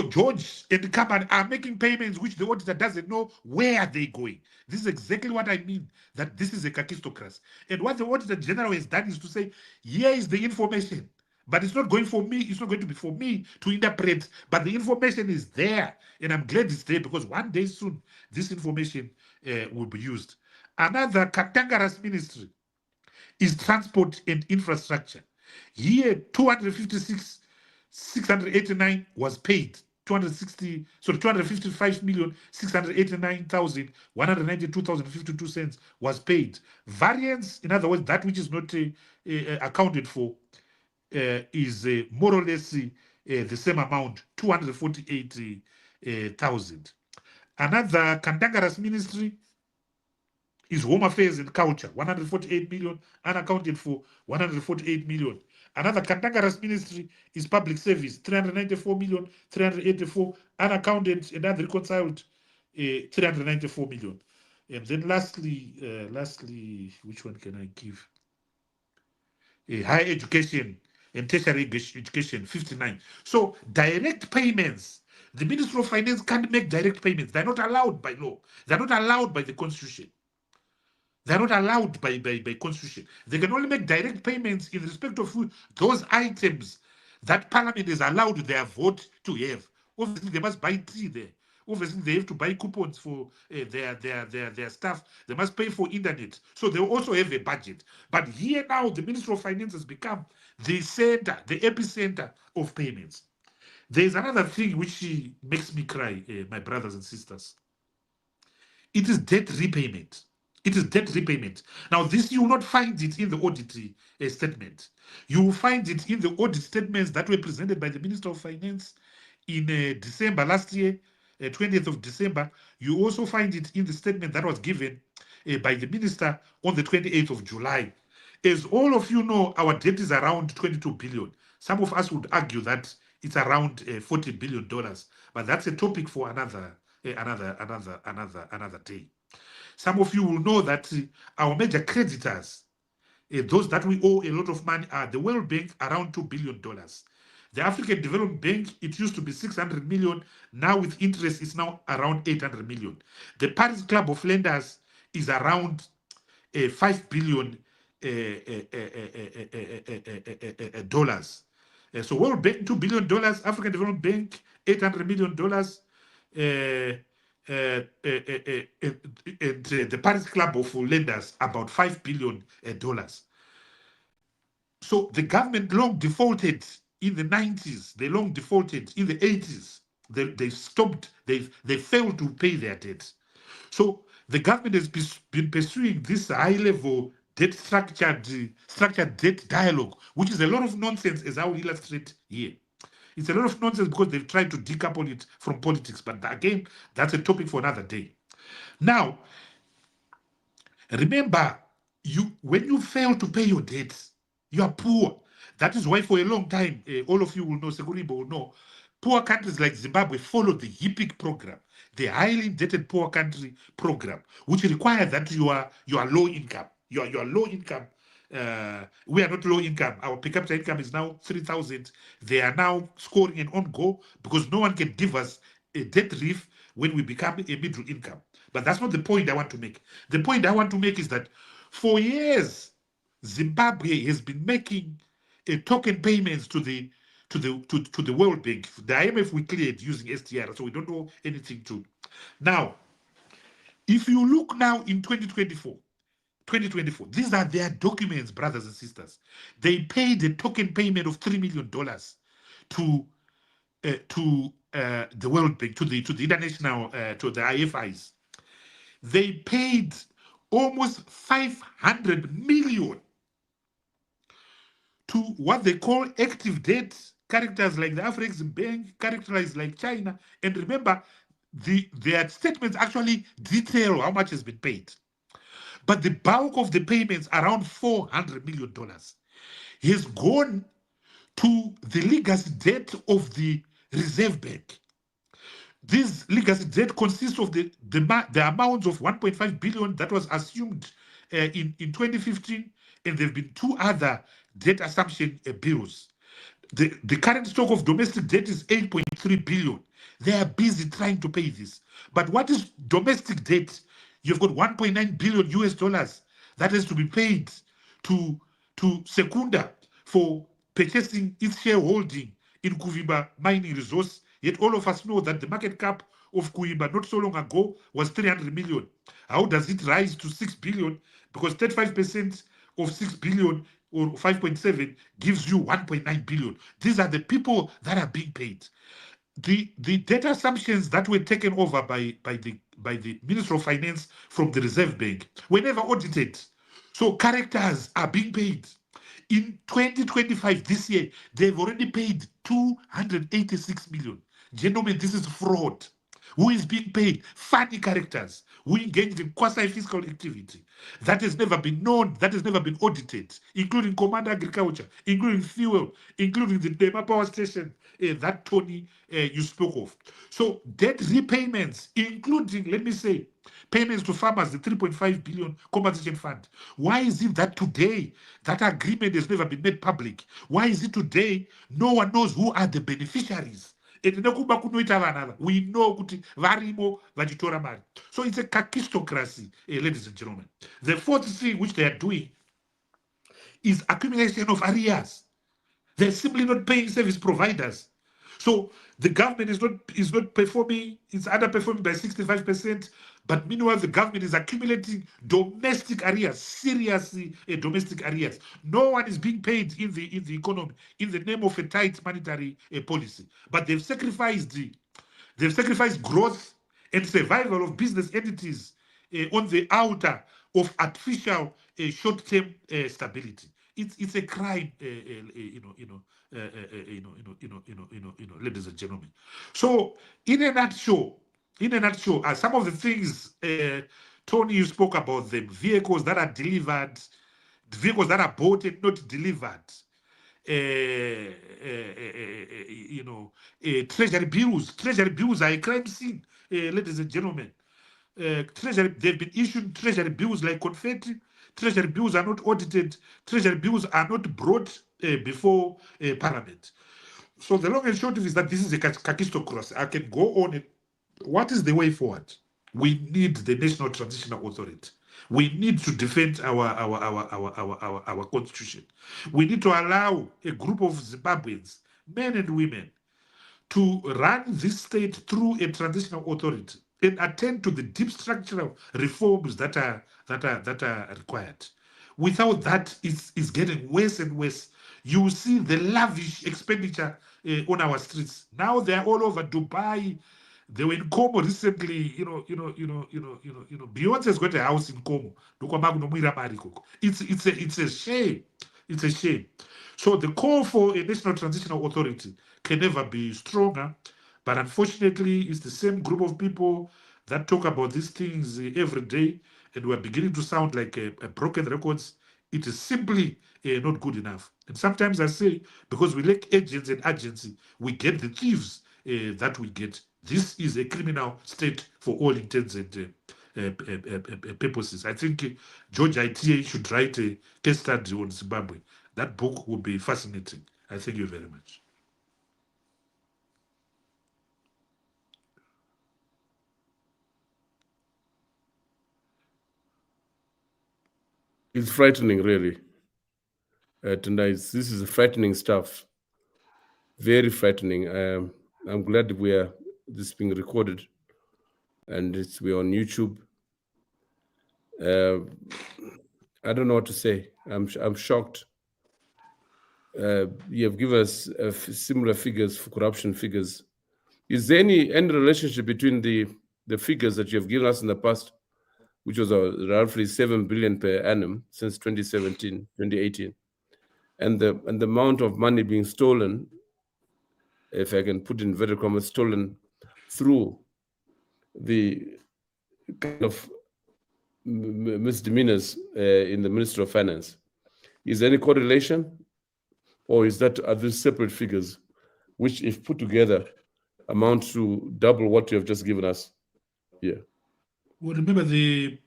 [SPEAKER 3] George and the company are making payments which the auditor doesn't know where are they going. This is exactly what I mean, that this is a kakistocracy. And what the Auditor General has done is to say, here is the information, but it's not going for me. It's not going to be for me to interpret, but the information is there. And I'm glad it's there because one day soon, this information will be used. Another cantankerous ministry is transport and infrastructure. Here, 256,689 was paid. 255,689,192.52 was paid. Variance, in other words, that which is not accounted for, is more or less the same amount, 248,000. Another cantankerous ministry is Home Affairs and Culture, 148 million, unaccounted for 148 million. Another cantankerous ministry is Public Service, 394 million, 384, unaccounted and unreconciled, 394 million. And then lastly, which one can I give? Higher education and tertiary education, 59. So direct payments, the Ministry of Finance can't make direct payments. They're not allowed by law. They're not allowed by the Constitution. They're not allowed by Constitution. They can only make direct payments in respect of those items that Parliament is allowed their vote to have. Obviously, they must buy tea there. Obviously, they have to buy coupons for their staff. They must pay for internet. So they also have a budget. But here now, the Ministry of Finance has become the center, the epicenter of payments. There's another thing which makes me cry, my brothers and sisters. It is debt repayment. It is debt repayment. Now, this you will not find it in the audit statement. You will find it in the audit statements that were presented by the Minister of Finance in December last year, 20th of December. You also find it in the statement that was given by the Minister on the 28th of July. As all of you know, our debt is around 22 billion. Some of us would argue that it's around $40 billion, but that's a topic for another day. Some of you will know that our major creditors, those that we owe a lot of money, are the World Bank, around $2 billion. The African Development Bank, it used to be 600 million. Now with interest, it's now around 800 million. The Paris Club of Lenders is around $5 billion. So World Bank, $2 billion, African Development Bank, $800 million, and the Paris Club of Lenders, about $5 billion. So the government long defaulted in the 90s, they long defaulted in the 80s. They stopped, they failed to pay their debt. So the government has been pursuing this high-level debt structured debt dialogue, which is a lot of nonsense, as I will illustrate here. It's a lot of nonsense because they've tried to decouple it from politics. But again, that's a topic for another day. Now, remember, when you fail to pay your debts, you are poor. That is why for a long time, all of you will know, Seguribo will know, poor countries like Zimbabwe follow the HIPIC program, the highly indebted poor country program, which requires that you are low income. You are low income. We are not low income. Our per capita income is now 3,000. They are now scoring an on goal because no one can give us a debt relief when we become a middle income. But that's not the point I want to make. The point I want to make is that for years, Zimbabwe has been making token payments to the World Bank. The IMF we cleared using STR, so we don't know anything to. Now, if you look now in 2024, these are their documents, brothers and sisters. They paid a token payment of $3 million to the World Bank, to the international, to the IFIs. They paid almost 500 million to what they call active debt, characters like the Afreximbank, characterized like China. And remember, their statements actually detail how much has been paid. But the bulk of the payments, around $400 million, has gone to the legacy debt of the Reserve Bank. This legacy debt consists of the amount of 1.5 billion that was assumed in 2015, and there have been two other debt assumption bills. The current stock of domestic debt is 8.3 billion. They are busy trying to pay this. But what is domestic debt? You've got 1.9 billion US dollars that has to be paid to Secunda for purchasing its shareholding in Kuvimba mining resource. Yet all of us know that the market cap of Kuvimba not so long ago was 300 million. How does it rise to 6 billion? Because 35% of 6 billion or 5.7 gives you 1.9 billion. These are the people that are being paid. The data assumptions that were taken over by the Minister of Finance from the Reserve Bank were never audited. So characters are being paid. In 2025, this year, they've already paid 286 million. Gentlemen, this is fraud. Who is being paid? Funny characters who engaged in quasi-fiscal activity that has never been known, that has never been audited, including Command Agriculture, including fuel, including the Dema power station that Tony you spoke of. So debt repayments, including, let me say, payments to farmers, the 3.5 billion compensation fund. Why is it that today that agreement has never been made public? Why is it today no one knows who are the beneficiaries? We know kuti varimo vachitora mari. So it's a kakistocracy, ladies and gentlemen. The fourth thing which they are doing is accumulation of arrears. They're simply not paying service providers. So the government is not performing, it's underperforming by 65%, but meanwhile the government is accumulating domestic arrears, seriously domestic arrears. No one is being paid in the economy in the name of a tight monetary policy. But they've sacrificed growth and survival of business entities on the altar of artificial short-term stability. It's a crime, ladies and gentlemen. So, in a nutshell, some of the things Tony, you spoke about them: vehicles that are delivered, vehicles that are bought and not delivered. Treasury bills are a crime scene, ladies and gentlemen. They've been issuing treasury bills like confetti. Treasury bills are not audited. Treasury bills are not brought before Parliament. So the long and short of it is that this is a kakistocracy. I can go on. What is the way forward? We need the National Transitional Authority. We need to defend our constitution. We need to allow a group of Zimbabweans, men and women, to run this state through a transitional authority and attend to the deep structural reforms that are required. Without that, it's getting worse and worse. You see the lavish expenditure on our streets. Now they're all over Dubai. They were in Como recently. Beyonce's got a house in Como. It's a shame. It's a shame. So the call for a national transitional authority can never be stronger. But unfortunately, it's the same group of people that talk about these things every day, and we're beginning to sound like a broken records. It is simply not good enough. And sometimes I say, because we lack agents and agency, we get the thieves that we get. This is a criminal state for all intents and purposes. I think George ITA should write a case study on Zimbabwe. That book would be fascinating. I thank you very much.
[SPEAKER 1] It's frightening, really. Tonight, this is frightening stuff. Very frightening. I'm glad this is being recorded, and we're on YouTube. I don't know what to say. I'm shocked. You have given us similar figures for corruption figures. Is there any relationship between the figures that you have given us in the past, which was roughly 7 billion per annum since 2017, 2018, and the amount of money being stolen, if I can put in inverted commas, stolen through the kind of misdemeanors in the Ministry of Finance. Is there any correlation, or are these separate figures, which, if put together, amount to double what you have just given us here?
[SPEAKER 3] Well, remember the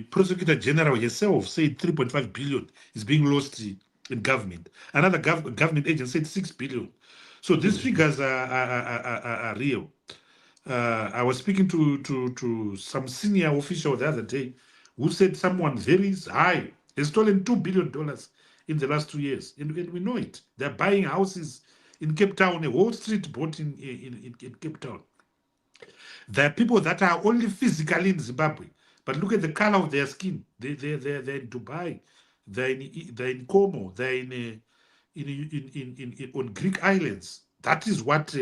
[SPEAKER 3] prosecutor general herself said 3.5 billion is being lost in government. Another government agent said 6 billion. So these figures are real. I was speaking to some senior official the other day who said someone very high has stolen $2 billion in the last 2 years. And we know it. They're buying houses in Cape Town, a Wall Street bought in Cape Town. There are people that are only physically in Zimbabwe, but look at the color of their skin. They're in Dubai, they're in Como, they're on Greek islands. That is what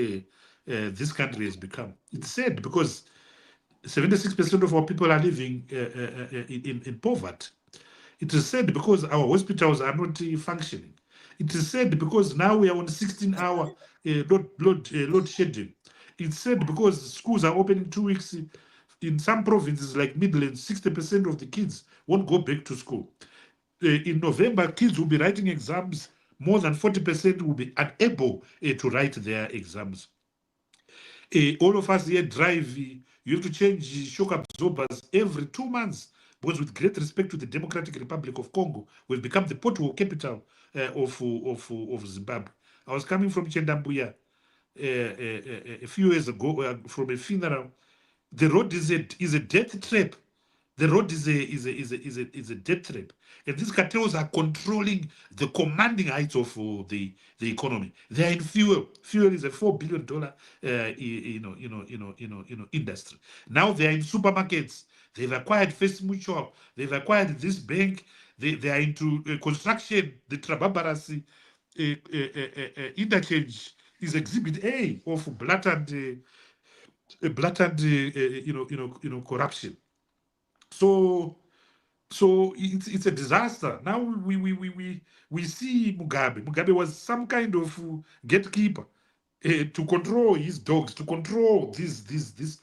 [SPEAKER 3] this country has become. It's sad because 76% of our people are living in poverty. It is sad because our hospitals are not functioning. It is sad because now we are on 16-hour load shedding. It's sad because schools are opening 2 weeks. In some provinces like Midlands, 60% of the kids won't go back to school. In November, kids will be writing exams. More than 40% will be unable to write their exams. All of us here drive. You have to change shock absorbers every 2 months. Because with great respect to the Democratic Republic of Congo, we've become the pothole capital of Zimbabwe. I was coming from Chendambuya a few years ago from a funeral. The road is a death trap. The road is a death trap, and these cartels are controlling the commanding heights of the economy. They are in fuel. Fuel is a $4 billion industry. Now they are in supermarkets. They've acquired First Mutual. They've acquired this bank. They are into construction. The Trababarasi interchange is Exhibit A of blatant corruption. So it's a disaster. Now we see Mugabe. Mugabe was some kind of gatekeeper to control his dogs, to control this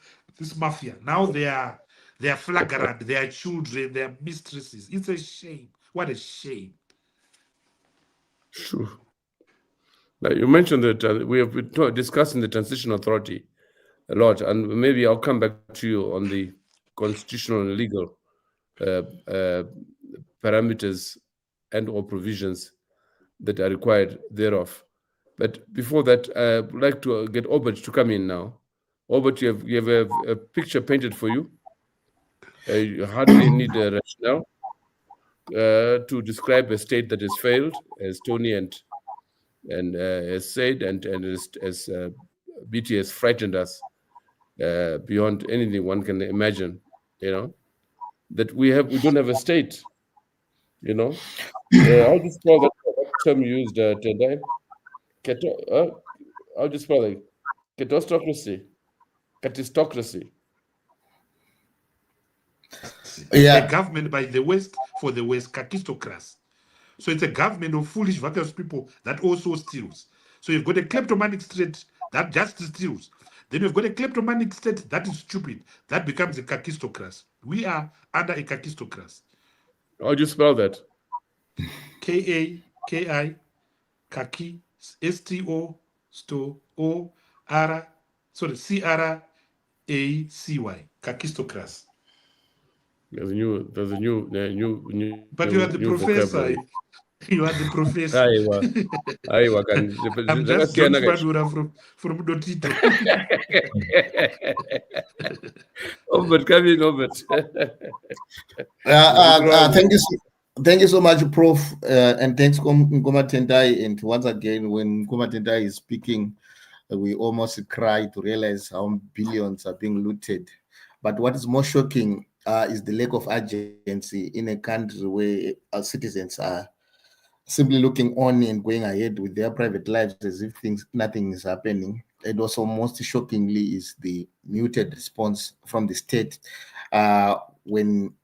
[SPEAKER 3] mafia. Now they are flagrant. They are children. They are mistresses. It's a shame. What a shame.
[SPEAKER 1] Sure. Now, you mentioned that we have been discussing the transition authority a lot, and maybe I'll come back to you on the constitutional and legal parameters and or provisions that are required thereof. But before that, I would like to get Obert to come in now. Obert, you have a picture painted for you. You hardly need a rationale to describe a state that has failed, as Tony and has said, and as BT has frightened us beyond anything one can imagine. That we don't have a state. I'll just call that term used Tendai. I'll just spell it. Catastocracy.
[SPEAKER 3] Yeah. A government by the West for the West, kakistocracy. So it's a government of foolish, vacuous people that also steals. So you've got a kleptomanic state that just steals. Then you've got a kleptomanic state that is stupid. That becomes a kakistocracy. We are under a kakistocracy.
[SPEAKER 1] How do you spell that?
[SPEAKER 3] K-A-K-I, kaki, S-T-O, O-R, sorry, C-R-A-C-Y, kakistocracy.
[SPEAKER 1] There's a new.
[SPEAKER 3] But you are the professor. You are the professor. I'm just John Spadura from Dotito.
[SPEAKER 1] Obert, come in, Obert.
[SPEAKER 4] Thank you so much, Prof. And thanks, Nkoma Tendai. And once again, when Nkoma Tendai is speaking, we almost cry to realize how billions are being looted. But what is more shocking is the lack of urgency in a country where our citizens are simply looking on and going ahead with their private lives as if nothing is happening. And also, most shockingly, is the muted response from the state when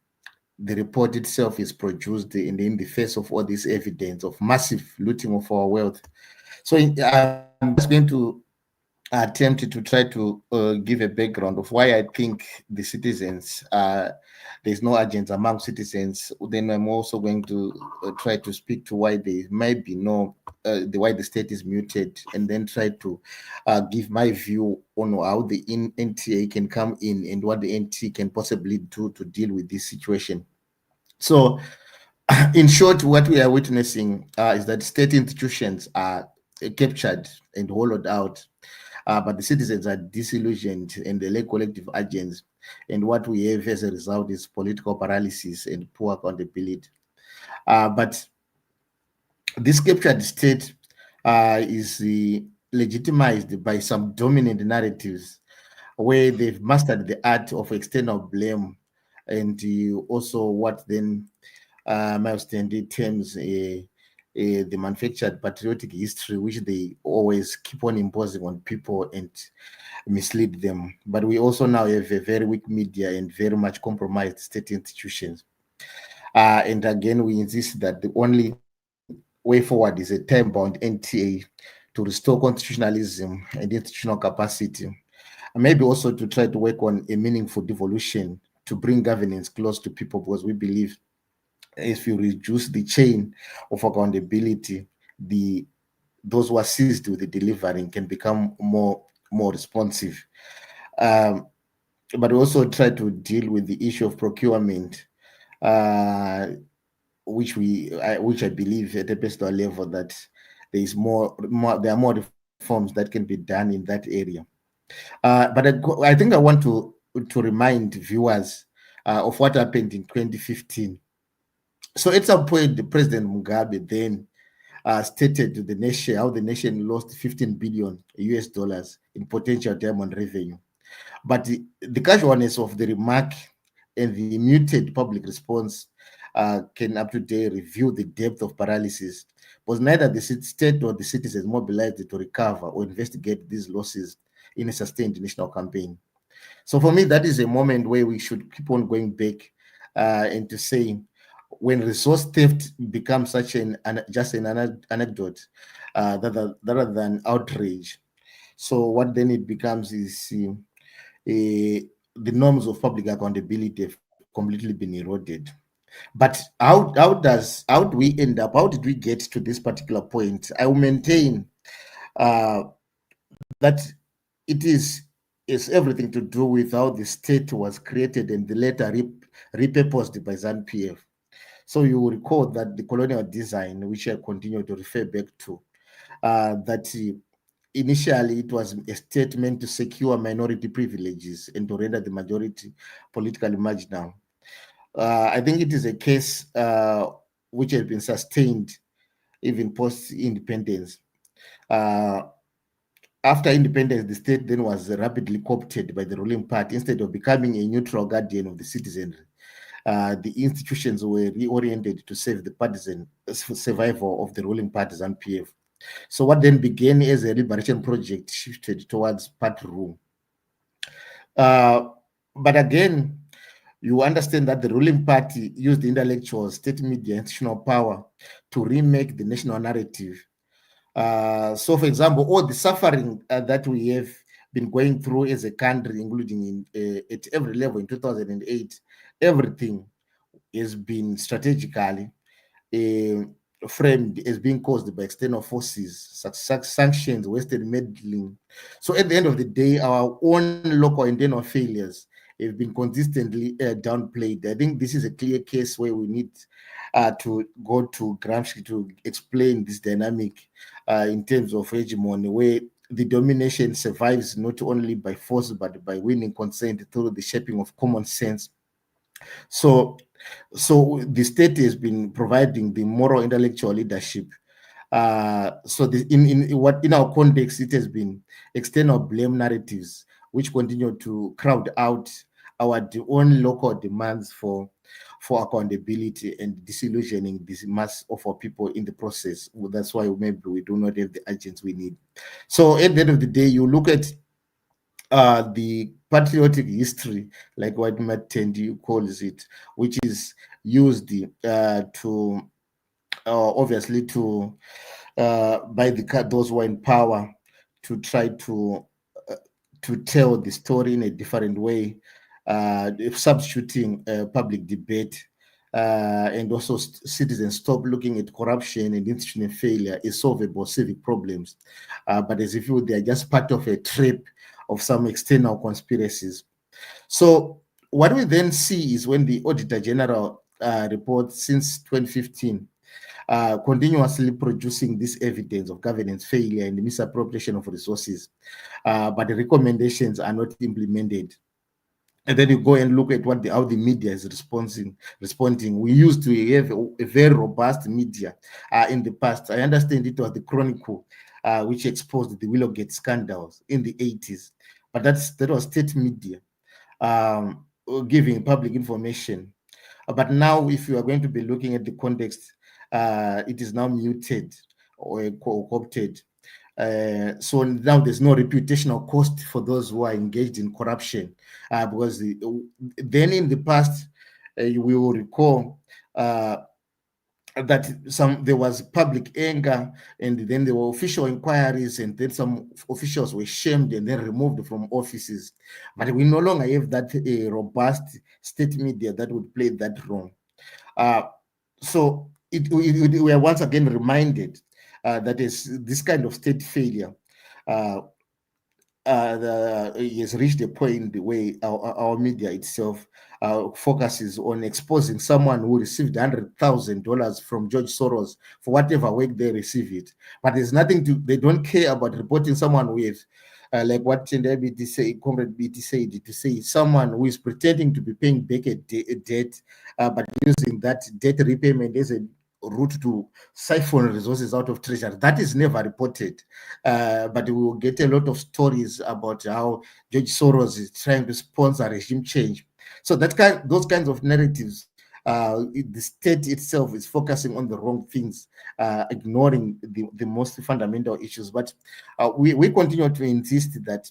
[SPEAKER 4] the report itself is produced in the face of all this evidence of massive looting of our wealth. So I'm just going to attempt to try to give a background of why I think the citizens, there's no agenda among citizens. Then I'm also going to try to speak to why there might be no, why the state is muted, and then try to give my view on how the NTA can come in and what the NTA can possibly do to deal with this situation. So, in short, what we are witnessing is that state institutions are captured and hollowed out, but the citizens are disillusioned and they lack collective agents. And what we have as a result is political paralysis and poor accountability. But this captured state is legitimized by some dominant narratives where they've mastered the art of external blame, and also what then Miles Tendi terms the manufactured patriotic history, which they always keep on imposing on people and mislead them. But we also now have a very weak media and very much compromised state institutions. And again, we insist that the only way forward is a time-bound NTA to restore constitutionalism and institutional capacity. And maybe also to try to work on a meaningful devolution to bring governance close to people, because we believe if you reduce the chain of accountability, those who are seized with the delivering can become more responsive. But we also try to deal with the issue of procurement, which I believe at a personal level that there are more reforms that can be done in that area. But I think I want to remind viewers of what happened in 2015. So at some point, President Mugabe then stated to the nation how the nation lost 15 billion US dollars in potential diamond revenue. But the casualness of the remark and the muted public response can up to date reveal the depth of paralysis, because neither the state nor the citizens mobilized to recover or investigate these losses in a sustained national campaign. So for me, that is a moment where we should keep on going back and to say, when resource theft becomes such just an anecdote rather than outrage. So what then it becomes is the norms of public accountability have completely been eroded. But how do we end up? How did we get to this particular point? I will maintain that it is everything to do with how the state was created and the later repurposed by ZANU-PF. So you will recall that the colonial design, which I continue to refer back to, that initially it was a statement to secure minority privileges and to render the majority politically marginal. I think it is a case which has been sustained even post-independence. After independence, the state then was rapidly co-opted by the ruling party. Instead of becoming a neutral guardian of the citizenry, the institutions were reoriented to save the partisan survival of the ruling party ZANU-PF. So what then began as a liberation project shifted towards party rule. But again, you understand that the ruling party used the intellectual, state media, institutional power to remake the national narrative. So, for example, all the suffering that we have been going through as a country, including at every level in 2008, everything has been strategically framed as being caused by external forces, such sanctions, Western meddling. So at the end of the day, our own local internal failures have been consistently downplayed. I think this is a clear case where we need to go to Gramsci to explain this dynamic in terms of hegemony, where the domination survives not only by force but by winning consent through the shaping of common sense. So the state has been providing the moral intellectual leadership. So in our context, it has been external blame narratives which continue to crowd out our own local demands for accountability and disillusioning this mass of our people in the process. Well, that's why maybe we do not have the agents we need. So at the end of the day, you look at the patriotic history, like what Matendi calls it, which is used to obviously to by those who are in power to try to tell the story in a different way, substituting public debate. And also citizens stop looking at corruption and institutional failure as solvable civic problems, but as if they are just part of a trap of some external conspiracies. So what we then see is when the Auditor-General report since 2015 continuously producing this evidence of governance failure and misappropriation of resources, but the recommendations are not implemented. And then you go and look at how the media is responding. We used to have a very robust media in the past. I understand it was the Chronicle, which exposed the Willowgate scandals in the 80s. But that was state media giving public information. But now, if you are going to be looking at the context, it is now muted or co-opted. So now there's no reputational cost for those who are engaged in corruption, because then in the past, you will recall that there was public anger, and then there were official inquiries, and then some officials were shamed and then removed from offices. But we no longer have that robust state media that would play that role. So we are once again reminded that is this kind of state failure has reached a point where our media itself focuses on exposing someone who received $100,000 from George Soros for whatever work they receive it. But there's nothing they don't care about reporting someone with, like what Comrade BT said, to say someone who is pretending to be paying back a debt, but using that debt repayment as a route to siphon resources out of treasury. That is never reported, but we will get a lot of stories about how George Soros is trying to sponsor regime change. So those kinds of narratives, the state itself is focusing on the wrong things, ignoring the most fundamental issues. But we continue to insist that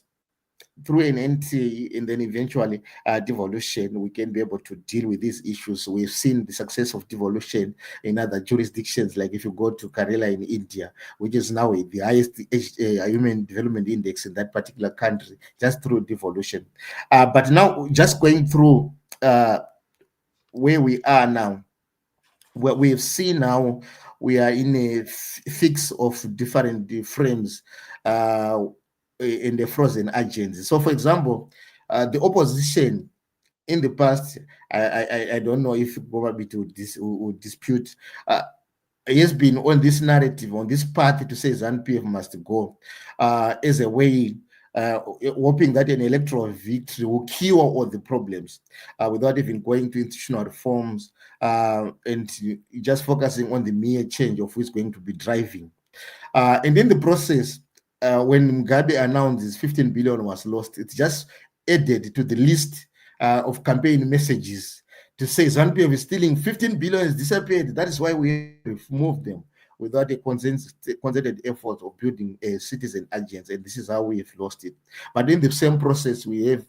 [SPEAKER 4] through an NTA and then eventually devolution, we can be able to deal with these issues. We've seen the success of devolution in other jurisdictions, like if you go to Kerala in India, which is now the highest human development index in that particular country, just through devolution. But now, just going through where we are now, what we've seen now, we are in a fix of different frames in the frozen agencies. So, for example, the opposition in the past, I don't know if probably would dispute, has been on this narrative, on this path to say ZANU-PF must go as a way, hoping that an electoral victory will cure all the problems without even going to institutional reforms and just focusing on the mere change of who's going to be driving. And in the process, when Mugabe announced his 15 billion was lost, it just added to the list of campaign messages to say ZANU-PF is stealing 15 billion is disappeared. That is why we removed them without a concerted effort of building a citizen agency. And this is how we have lost it. But in the same process, we have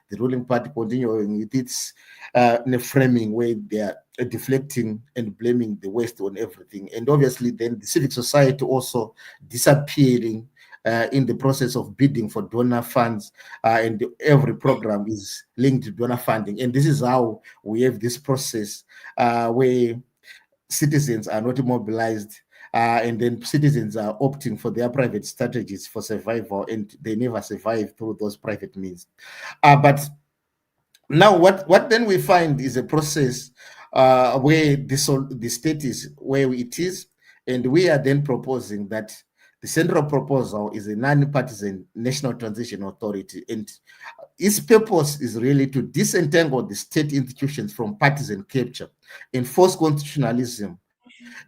[SPEAKER 4] the ruling party continuing with its in a framing where they are deflecting and blaming the West on everything. And obviously then the civic society also disappearing in the process of bidding for donor funds, and every program is linked to donor funding. And this is how we have this process where citizens are not mobilized, and then citizens are opting for their private strategies for survival, and they never survive through those private means. But now what then we find is a process where the state is where it is, and we are then proposing that the central proposal is a non-partisan national transition authority, and its purpose is really to disentangle the state institutions from partisan capture, enforce constitutionalism,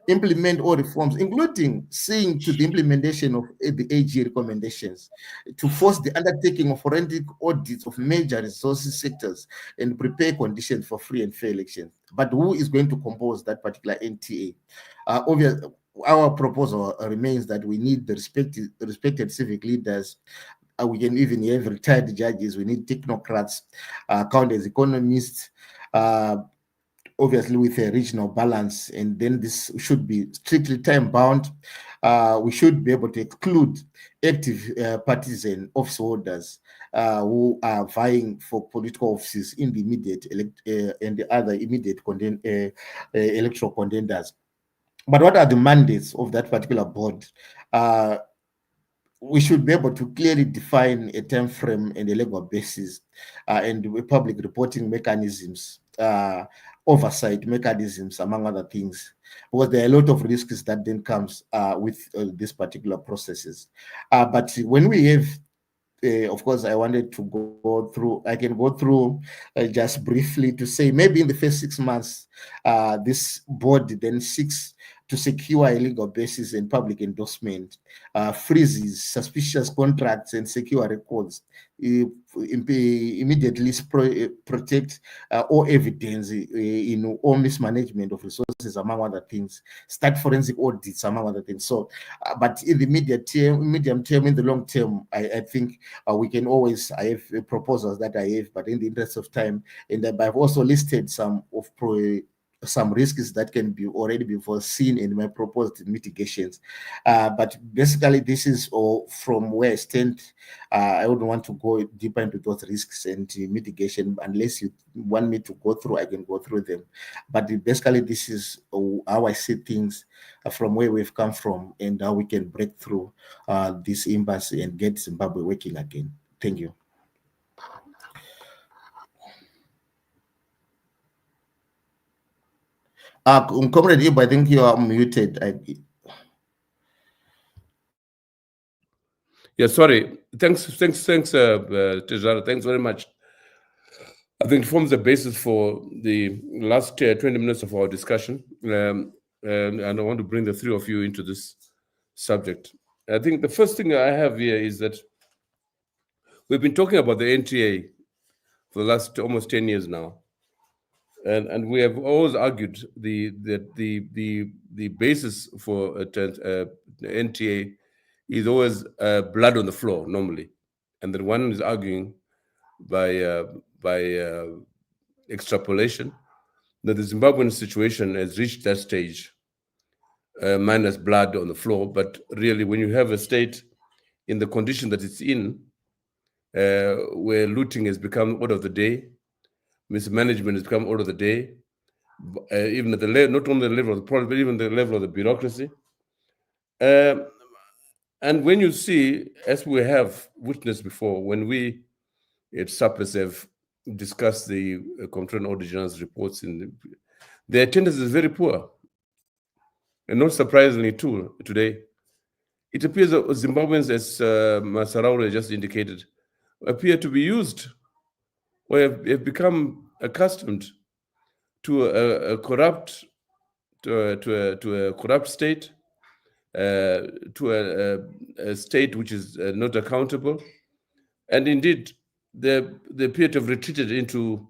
[SPEAKER 4] implement all reforms, including seeing to the implementation of the AG recommendations, to force the undertaking of forensic audits of major resources sectors, and prepare conditions for free and fair elections. But who is going to compose that particular NTA? Obviously, our proposal remains that we need the respected civic leaders we can even have retired judges. We need technocrats, accountants, economists, obviously with a regional balance, and then this should be strictly time bound. We should be able to exclude active partisan office holders who are vying for political offices in the immediate and the other immediate electoral contenders. But what are the mandates of that particular board? We should be able to clearly define a time frame and a legal basis, and public reporting mechanisms, oversight mechanisms, among other things, because there are a lot of risks that then comes with these particular processes. But when we have, of course, I wanted to go through, I can go through just briefly to say maybe in the first 6 months, this board then seeks to secure a legal basis and public endorsement, freezes suspicious contracts and secure records, immediately protect all evidence in all mismanagement of resources, among other things, start forensic audits, among other things. So, but in the medium term, in the long term, I think we can always, I have proposals that I have, but in the interest of time, and I've also listed some of some risks that can be already be foreseen in my proposed mitigations. But basically, this is all from where I stand. I wouldn't want to go deeper into those risks and mitigation unless you want me to go through, I can go through them. But basically, this is how I see things from where we've come from and how we can break through this impasse and get Zimbabwe working again. Thank you. Comrade Ib, I think you are muted.
[SPEAKER 1] Yeah, sorry. Thanks, Tejara. Thanks very much. I think it forms the basis for the last 20 minutes of our discussion. And I want to bring the three of you into this subject. I think the first thing I have here is that we've been talking about the NTA for the last almost 10 years now. And we have always argued the basis for the NTA is always blood on the floor normally, and then one is arguing by extrapolation that the Zimbabwean situation has reached that stage, minus blood on the floor. But really, when you have a state in the condition that it's in, where looting has become order of the day, mismanagement has become order of the day, even at the not only the level of the product, but even the level of the bureaucracy. And when you see, as we have witnessed before, when we at SAPES have discussed the Comptroller and Auditor-General's reports, the attendance is very poor. And not surprisingly, too, today, it appears that Zimbabweans, as Masaraure just indicated, appear to be used or have become accustomed to a corrupt state, to a state which is not accountable, and indeed they appear to have retreated into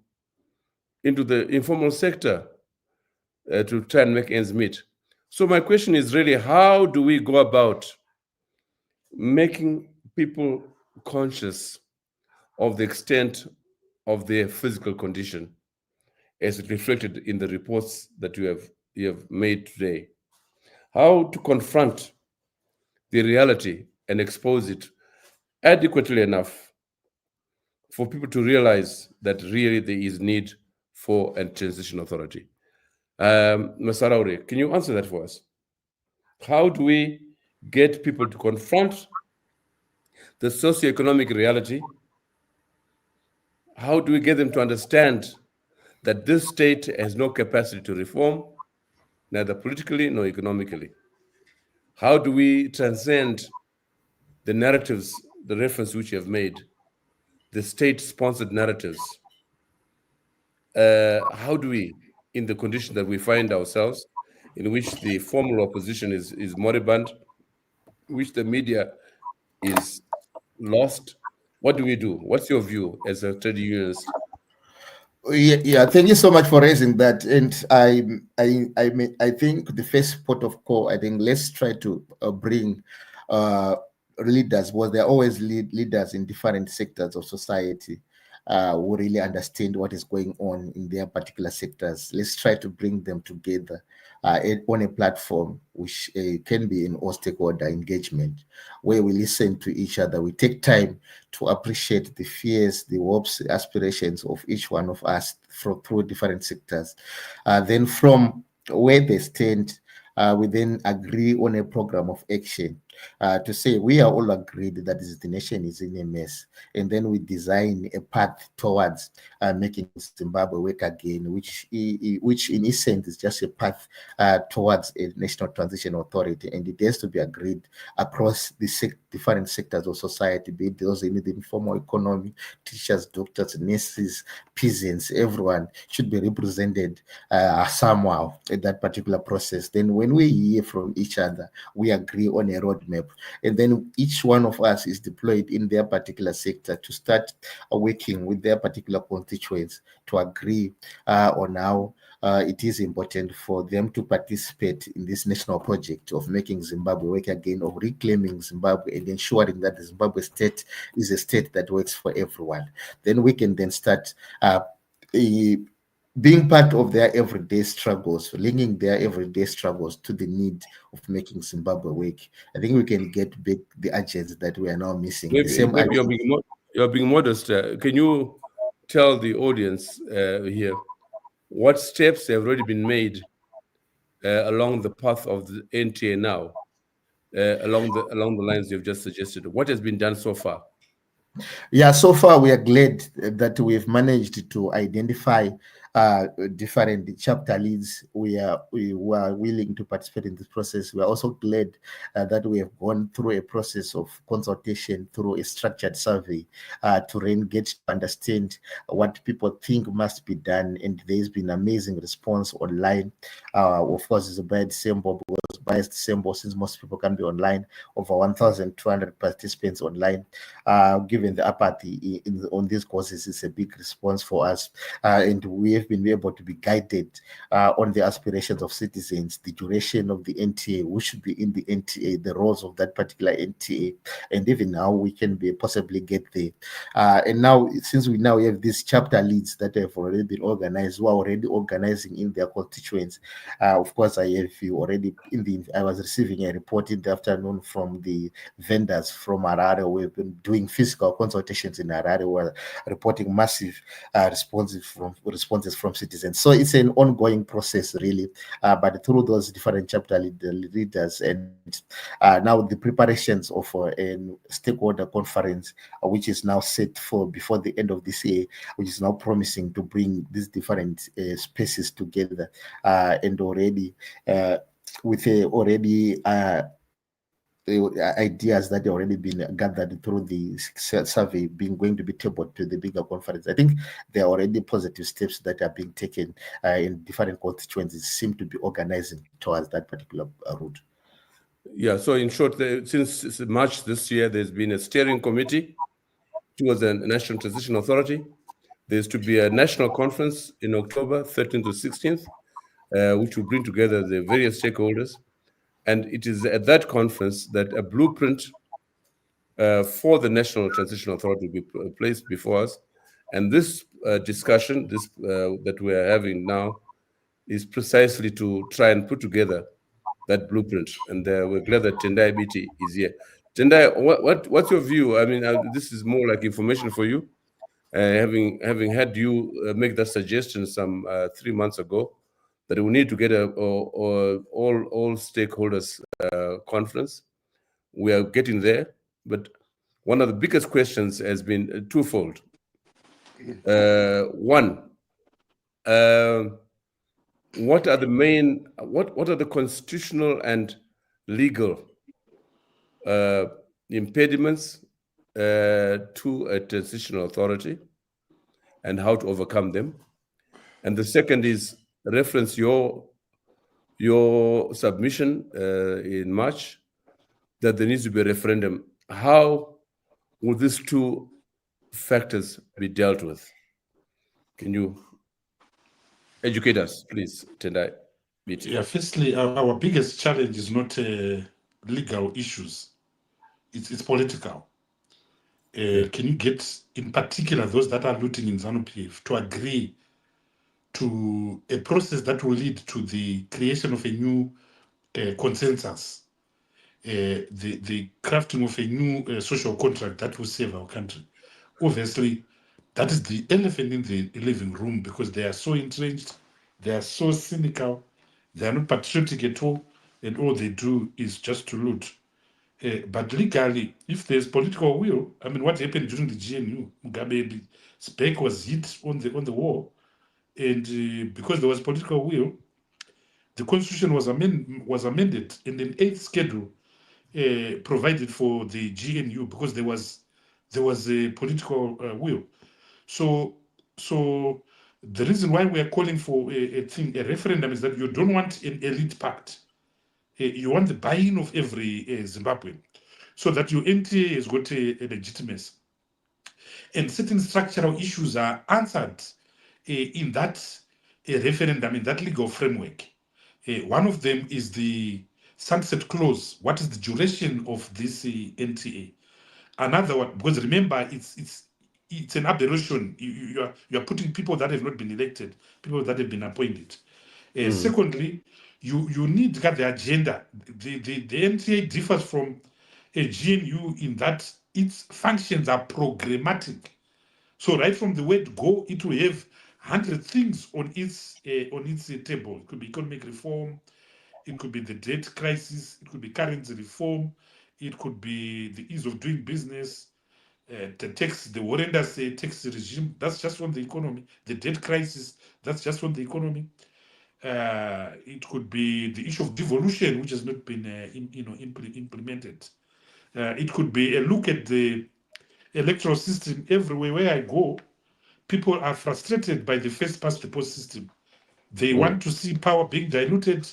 [SPEAKER 1] the informal sector to try and make ends meet. So my question is really, how do we go about making people conscious of the extent of their physical condition as reflected in the reports that you have made today? How to confront the reality and expose it adequately enough for people to realize that really there is need for a transition authority. Masaraure, can you answer that for us? How do we get people to confront the socioeconomic reality? How do we get them to understand that this state has no capacity to reform, neither politically nor economically? How do we transcend the narratives, the reference which you have made, the state-sponsored narratives? How do we, in the condition that we find ourselves, in which the formal opposition is moribund, in which the media is lost, what do we do? What's your view as a trade unionist?
[SPEAKER 4] Yeah, thank you so much for raising that. And I think the first port of call, I think let's try to bring leaders, well, there are always leaders in different sectors of society who really understand what is going on in their particular sectors. Let's try to bring them together on a platform which can be in all stakeholder engagement, where we listen to each other. We take time to appreciate the fears, the hopes, the aspirations of each one of us through different sectors. Then from where they stand, we then agree on a program of action to say we are all agreed that the nation is in a mess, and then we design a path towards making Zimbabwe work again, which in essence is just a path towards a national transition authority, and it has to be agreed across the different sectors of society, be it those in the informal economy, teachers, doctors, nurses, peasants, everyone should be represented somehow in that particular process. Then when we hear from each other, we agree on a roadmap, and then each one of us is deployed in their particular sector to start working with their particular constituents to agree on how it is important for them to participate in this national project of making Zimbabwe work again, of reclaiming Zimbabwe and ensuring that the Zimbabwe state is a state that works for everyone. Then we can then start being part of their everyday struggles, linking their everyday struggles to the need of making Zimbabwe work. I think we can get back the agents that we are now missing.
[SPEAKER 1] Maybe you're being modest. Can you tell the audience here what steps have already been made along the path of the NTA now, along the lines you've just suggested? What has been done so far?
[SPEAKER 4] Yeah, so far we are glad that we've managed to identify different chapter leads who are willing to participate in this process. We are also glad that we have gone through a process of consultation through a structured survey to really get to understand what people think must be done, and there's been amazing response online. Of course, it's a bad symbol because biased symbol, since most people can be online, over 1,200 participants online. Given the apathy on these courses, it's a big response for us, and we have been able to be guided on the aspirations of citizens, the duration of the NTA, who should be in the NTA, the roles of that particular NTA, and even how we can be possibly get there. And now, since we now have these chapter leads that have already been organized, who are already organizing in their constituents. Of course, I have you already I was receiving a report in the afternoon from the vendors from Harare. We've been doing fiscal consultations in Harare. We're reporting massive responses from citizens. So it's an ongoing process, really. But through those different chapter leaders, and now the preparations of a stakeholder conference, which is now set for before the end of this year, which is now promising to bring these different spaces together, and already with ideas that have already been gathered through the survey going to be tabled to the bigger conference. I think there are already positive steps that are being taken in different constituencies, seem to be organizing towards that particular route.
[SPEAKER 1] Yeah, so in short, since March this year, there's been a steering committee towards the National Transition Authority. There's to be a national conference in October 13th to 16th, which will bring together the various stakeholders. And it is at that conference that a blueprint for the National Transition Authority will be placed before us. And this discussion, that we are having now, is precisely to try and put together that blueprint. And we're glad that Tendai Biti is here. Tendai, what's your view? I mean, this is more like information for you. Having had you make that suggestion some 3 months ago, that we need to get all stakeholders conference. We are getting there, but one of the biggest questions has been twofold. One, what are the constitutional and legal impediments to a transitional authority, and how to overcome them? And the second is reference your submission in March that there needs to be a referendum. How will these two factors be dealt with? Can you educate us, please, Tendai?
[SPEAKER 3] Yeah, firstly, our biggest challenge is not legal issues. it's political. Can you get, in particular, those that are looting in ZANU-PF to agree to a process that will lead to the creation of a new consensus, the crafting of a new social contract that will save our country? Obviously, that is the elephant in the living room, because they are so entrenched, they are so cynical, they are not patriotic at all, and all they do is just to loot. But legally, if there's political will, I mean, what happened during the GNU? Mugabe's back was hit on the wall, and because there was political will, the constitution was amended, and an 8th schedule provided for the GNU, because there was a political will. So the reason why we are calling for a referendum is that you don't want an elite pact. You want the buy-in of every Zimbabwean, so that your NTA has got a legitimacy. And certain structural issues are answered in that referendum, in that legal framework. One of them is the sunset clause. What is the duration of this NTA? Another one, because remember, it's an aberration. You are putting people that have not been elected, people that have been appointed. Secondly, you need to get the agenda. The NTA differs from a GNU in that its functions are programmatic. So right from the word go, it will have 100 things on its table. It could be economic reform, it could be the debt crisis, it could be currency reform, it could be the ease of doing business, the horrendous tax regime. That's just on the economy. The debt crisis, that's just on the economy. It could be the issue of devolution, which has not been implemented. It could be a look at the electoral system. Everywhere where I go, people are frustrated by the first past the post system. They want to see power being diluted,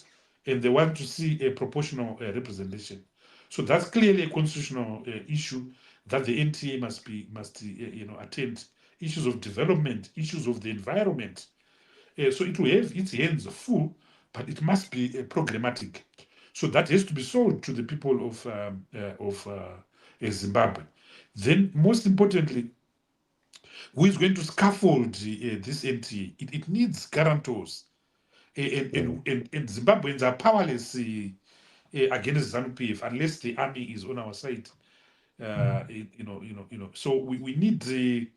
[SPEAKER 3] and they want to see a proportional representation. So that's clearly a constitutional issue that the NTA must attend. Issues of development, issues of the environment. So it will have its hands full, but it must be programmatic. So that has to be sold to the people of Zimbabwe. Then, most importantly, who is going to scaffold this NTA? It needs guarantors. And Zimbabweans are powerless against ZANU-PF unless the army is on our side. So we need the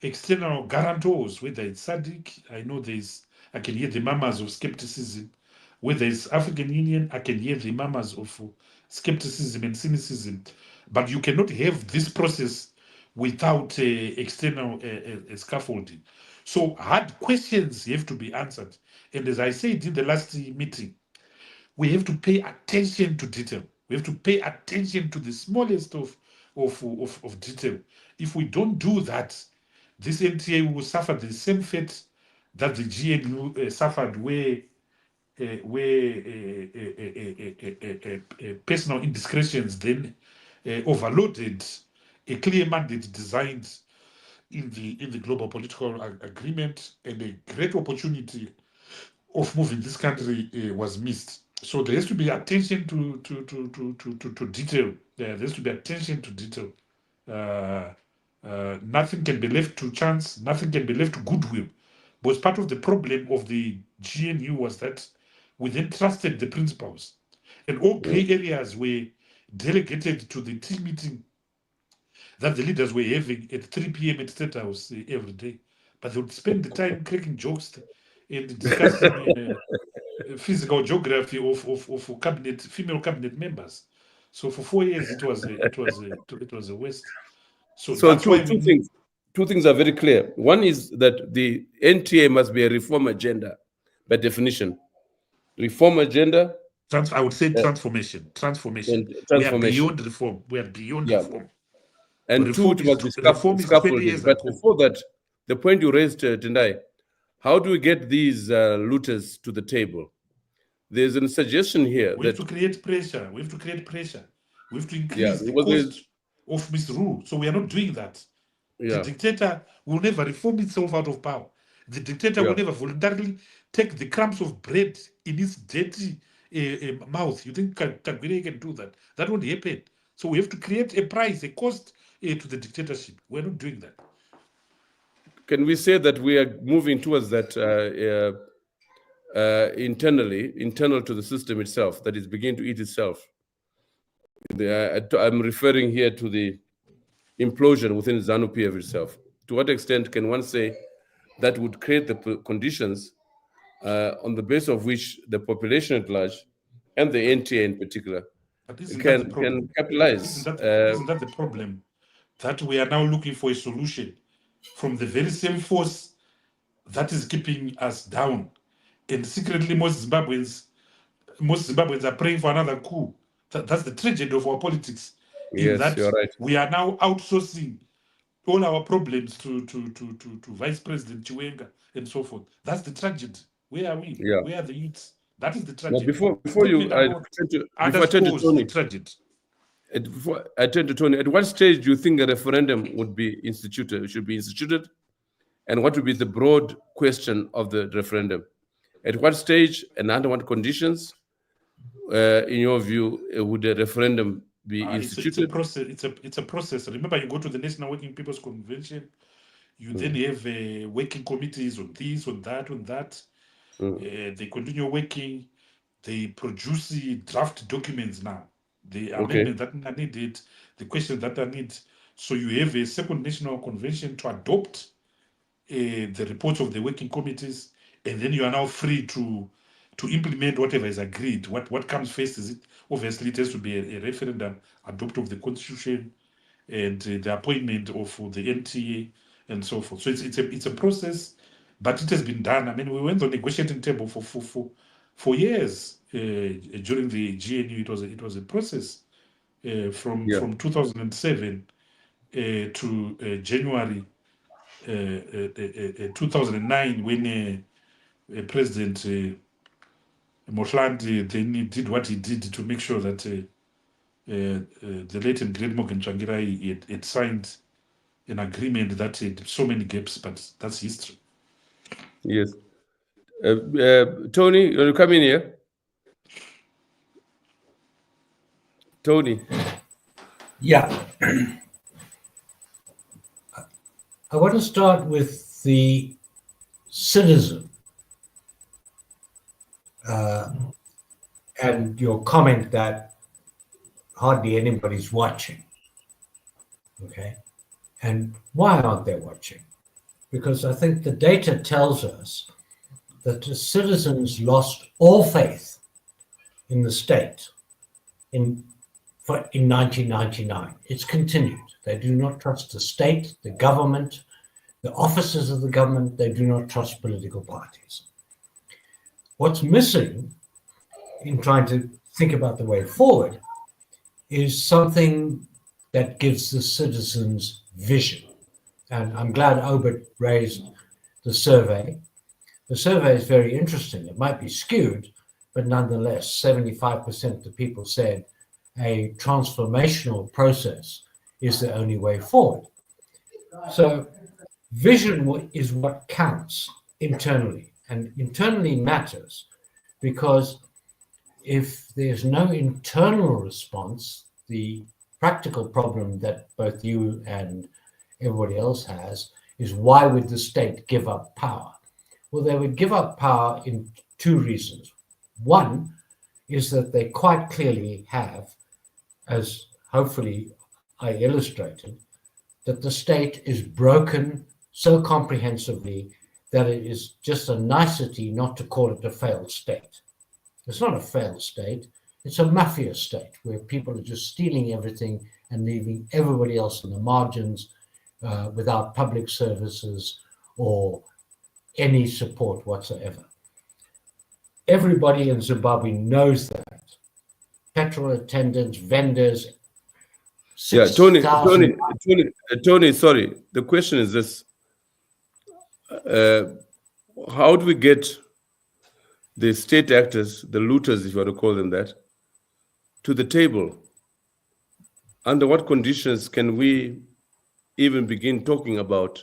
[SPEAKER 3] external guarantors, whether it's SADC. I can hear the murmurs of skepticism. Whether it's African Union, I can hear the murmurs of skepticism and cynicism. But you cannot have this process without external scaffolding. So hard questions have to be answered. And as I said in the last meeting, we have to pay attention to detail. We have to pay attention to the smallest of detail. If we don't do that, this NTA will suffer the same fate that the GNU suffered, where personal indiscretions then overloaded a clear mandate designed in the global political agreement, and a great opportunity of moving this country was missed. So there has to be attention to detail. There has to be attention to detail. Nothing can be left to chance. Nothing can be left to goodwill. But part of the problem of the GNU was that we then trusted the principals, and all gray areas were delegated to the team meeting that the leaders were having at 3 p.m. at State House every day. But they would spend the time cracking jokes and discussing physical geography of female cabinet members. So for 4 years, it was a waste. So that's why
[SPEAKER 1] two things are very clear. One is that the NTA must be a reform agenda by definition. Reform agenda.
[SPEAKER 3] I would say transformation. We are beyond reform. We are beyond reform.
[SPEAKER 1] And reform it must be scaffolded. But before that, the point you raised, Tendai, how do we get these looters to the table? There's a suggestion here.
[SPEAKER 3] We have to create pressure. We have to increase the cost of misrule. So we are not doing that. The dictator will never reform itself out of power. The dictator will never voluntarily take the crumbs of bread in his dirty mouth. You think Kagwire can do that? That won't happen. So we have to create a price, a cost to the dictatorship. We're not doing that.
[SPEAKER 1] Can we say that we are moving towards that internal to the system itself, that is beginning to eat itself? I'm referring here to the implosion within ZANU-PF itself. To what extent can one say that would create the conditions on the basis of which the population at large and the NTA in particular can capitalize?
[SPEAKER 3] Isn't that the problem? That we are now looking for a solution from the very same force that is keeping us down. And secretly, most Zimbabweans are praying for another coup. That's the tragedy of our politics.
[SPEAKER 1] Yes,
[SPEAKER 3] that
[SPEAKER 1] you're right.
[SPEAKER 3] We are now outsourcing all our problems to Vice President Chiwenga and so forth. That's the tragedy. Where are we?
[SPEAKER 1] Yeah.
[SPEAKER 3] Where are the youths? That is the tragedy.
[SPEAKER 1] Now, before I turn to Tony, before I turn to Tony, at what stage do you think a referendum would be instituted? Should be instituted, and what would be the broad question of the referendum? At what stage and under what conditions, in your view, would a referendum be instituted?
[SPEAKER 3] It's a process. Remember, you go to the National Working People's Convention. You then have working committees on this, on that, on that. They continue working. They produce the draft documents now. The amendments that are needed, the questions that are needed. So you have a second National Convention to adopt the reports of the working committees, and then you are now free to implement whatever is agreed. What comes first is obviously it has to be a referendum, adopt of the constitution, and the appointment of the NTA and so forth. So it's a process, but it has been done. I mean, we went on the negotiating table for years during the GNU. It was a process from 2007 to January 2009 when President Motlanthe then did what he did to make sure that the late and great Morgan Tsvangirai had signed an agreement that had so many gaps, but that's history.
[SPEAKER 1] Yes. Tony, you want to come in here? Tony.
[SPEAKER 2] Yeah. I want to start with the citizen and your comment that hardly anybody's watching. Okay. And why aren't they watching? Because I think the data tells us that the citizens lost all faith in the state in 1999. It's continued. They do not trust the state, the government, the officers of the government. They do not trust political parties. What's missing in trying to think about the way forward is something that gives the citizens vision. And I'm glad Obert raised the survey. The survey is very interesting. It might be skewed, but nonetheless, 75% of the people said a transformational process is the only way forward. So vision is what counts internally, and internally matters because if there's no internal response, the practical problem that both you and everybody else has is why would the state give up power? Well, they would give up power in two reasons. One is that they quite clearly have, as hopefully I illustrated, that the state is broken so comprehensively that it is just a nicety not to call it a failed state. It's not a failed state, it's a mafia state where people are just stealing everything and leaving everybody else in the margins without public services or any support whatsoever. Everybody in Zimbabwe knows that. Petrol attendants, vendors.
[SPEAKER 1] Yeah, Tony, sorry. The question is this. How do we get the state actors, the looters, if you want to call them that, to the table? Under what conditions can we even begin talking about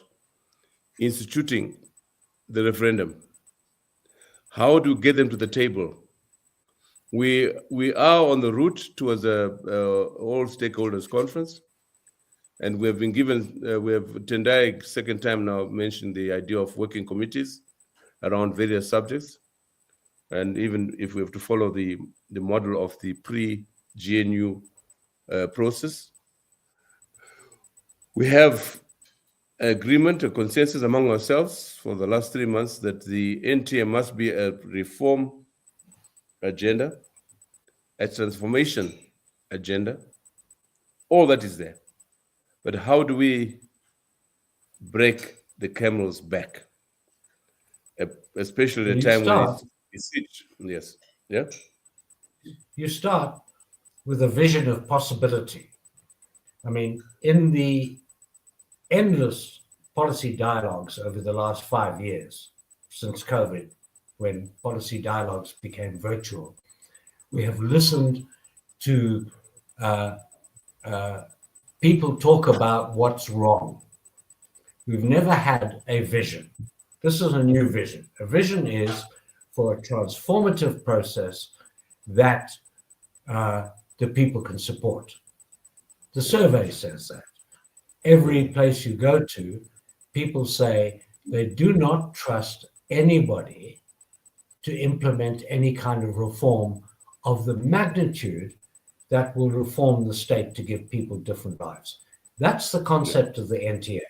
[SPEAKER 1] instituting the referendum? How do we get them to the table? We are on the route towards a all stakeholders conference, and we have been given we have Tendai second time now mentioned the idea of working committees around various subjects, and even if we have to follow the model of the pre-GNU process, we have agreement, a consensus among ourselves for the last 3 months that the NTA must be a reform agenda, a transformation agenda. All that is there. But how do we break the camel's back? Especially at a time when it's yes. Yeah.
[SPEAKER 2] You start with a vision of possibility. I mean, in the endless policy dialogues over the last 5 years, since COVID, when policy dialogues became virtual, we have listened to people talk about what's wrong. We've never had a vision. This is a new vision. A vision is for a transformative process that the people can support. The survey says that. Every place you go to, people say they do not trust anybody to implement any kind of reform of the magnitude that will reform the state to give people different lives. That's the concept of the NTA.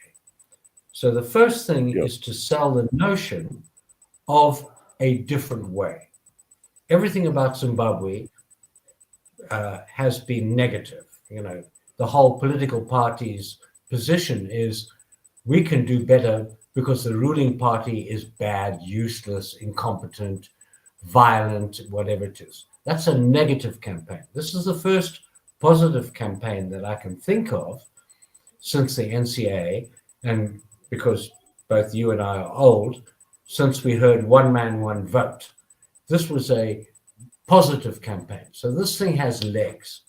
[SPEAKER 2] So the first thing is to sell the notion of a different way. Everything about Zimbabwe has been negative. You know, the whole political party's position is we can do better because the ruling party is bad, useless, incompetent, violent, whatever it is. That's a negative campaign. This is the first positive campaign that I can think of since the NCA, and because both you and I are old, since we heard one man, one vote. This was a positive campaign. So this thing has legs.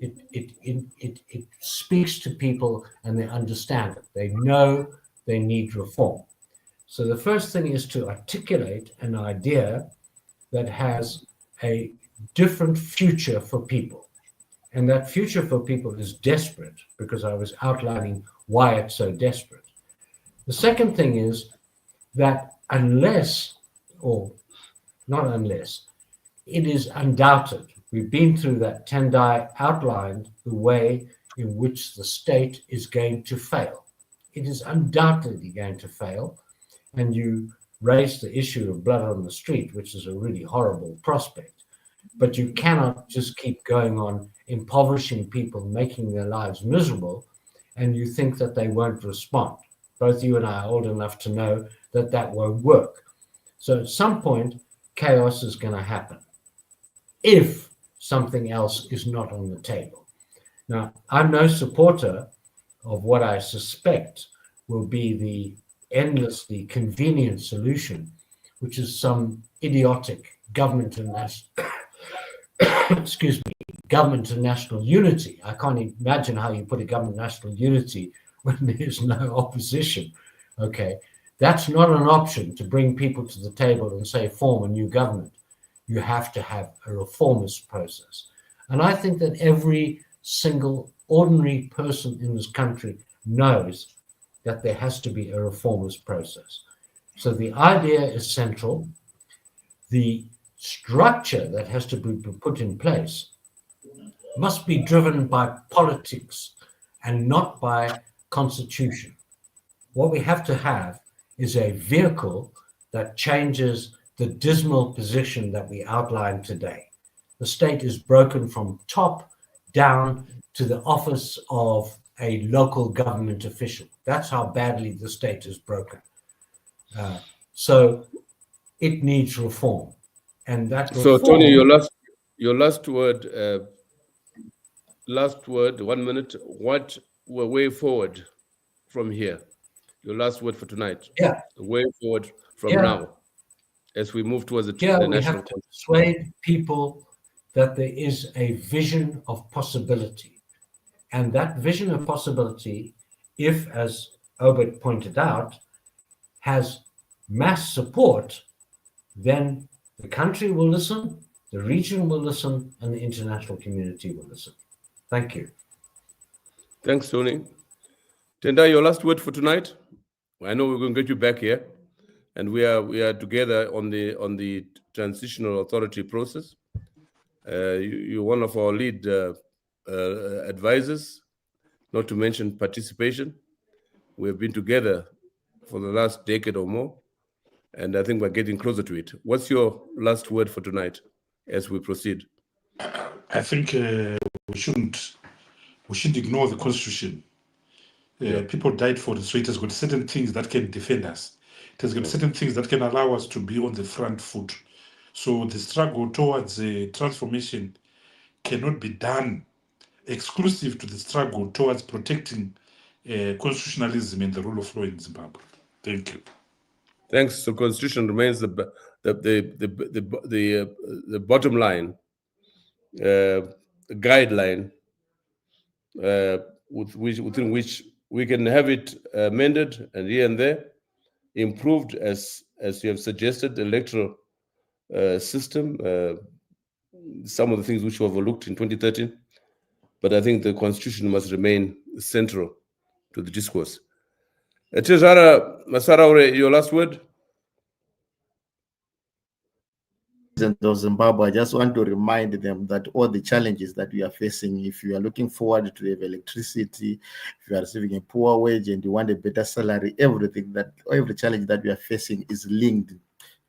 [SPEAKER 2] It speaks to people and they understand it. They know they need reform. So the first thing is to articulate an idea that has a different future for people. And that future for people is desperate, because I was outlining why it's so desperate. The second thing is that unless, or not unless, it is undoubted, we've been through that, Tendai outlined the way in which the state is going to fail. It is undoubtedly going to fail. And you raised the issue of blood on the street, which is a really horrible prospect. But you cannot just keep going on impoverishing people, making their lives miserable, and you think that they won't respond. Both you and I are old enough to know that that won't work. So at some point, chaos is going to happen if something else is not on the table. Now, I'm no supporter of what I suspect will be the endlessly convenient solution, which is some idiotic government and government and national unity. I can't imagine how you put a government national unity when there's no opposition. Okay, that's not an option to bring people to the table and say form a new government. You have to have a reformist process. And I think that every single ordinary person in this country knows that there has to be a reformist process. So the idea is central. The structure that has to be put in place must be driven by politics and not by constitution. What we have to have is a vehicle that changes the dismal position that we outlined today. The state is broken from top down to the office of a local government official. That's how badly the state is broken. So it needs reform. And that reform...
[SPEAKER 1] So, Tony, your last word, 1 minute. What way forward from here? Your last word for tonight.
[SPEAKER 2] Yeah.
[SPEAKER 1] The way forward from now, as we move towards the national.
[SPEAKER 2] We have to persuade people that there is a vision of possibility. And that vision of possibility, if, as Obert pointed out, has mass support, then the country will listen The region will listen and the international community will listen. Thank you.
[SPEAKER 1] Thanks, Tony. Tendai, your last word for tonight. I know we're going to get you back here, and we are together on the transitional authority process. You're one of our lead advisors, not to mention participation. We have been together for the last decade or more, and I think we're getting closer to it. What's your last word for tonight as we proceed?
[SPEAKER 3] I think we shouldn't ignore the Constitution. People died for it, so it has got certain things that can defend us. It has got certain things that can allow us to be on the front foot. So the struggle towards transformation cannot be done exclusive to the struggle towards protecting constitutionalism and the rule of law in Zimbabwe. Thank you.
[SPEAKER 1] Thanks. So Constitution remains the bottom line, guideline within which we can have it amended and here and there improved as you have suggested, the electoral system, some of the things which were overlooked in 2013. But I think the Constitution must remain central to the discourse. Tezara Masaraure, your last word?
[SPEAKER 4] Of Zimbabwe, I just want to remind them that all the challenges that we are facing, if you are looking forward to have electricity, if you are receiving a poor wage and you want a better salary, every challenge that we are facing is linked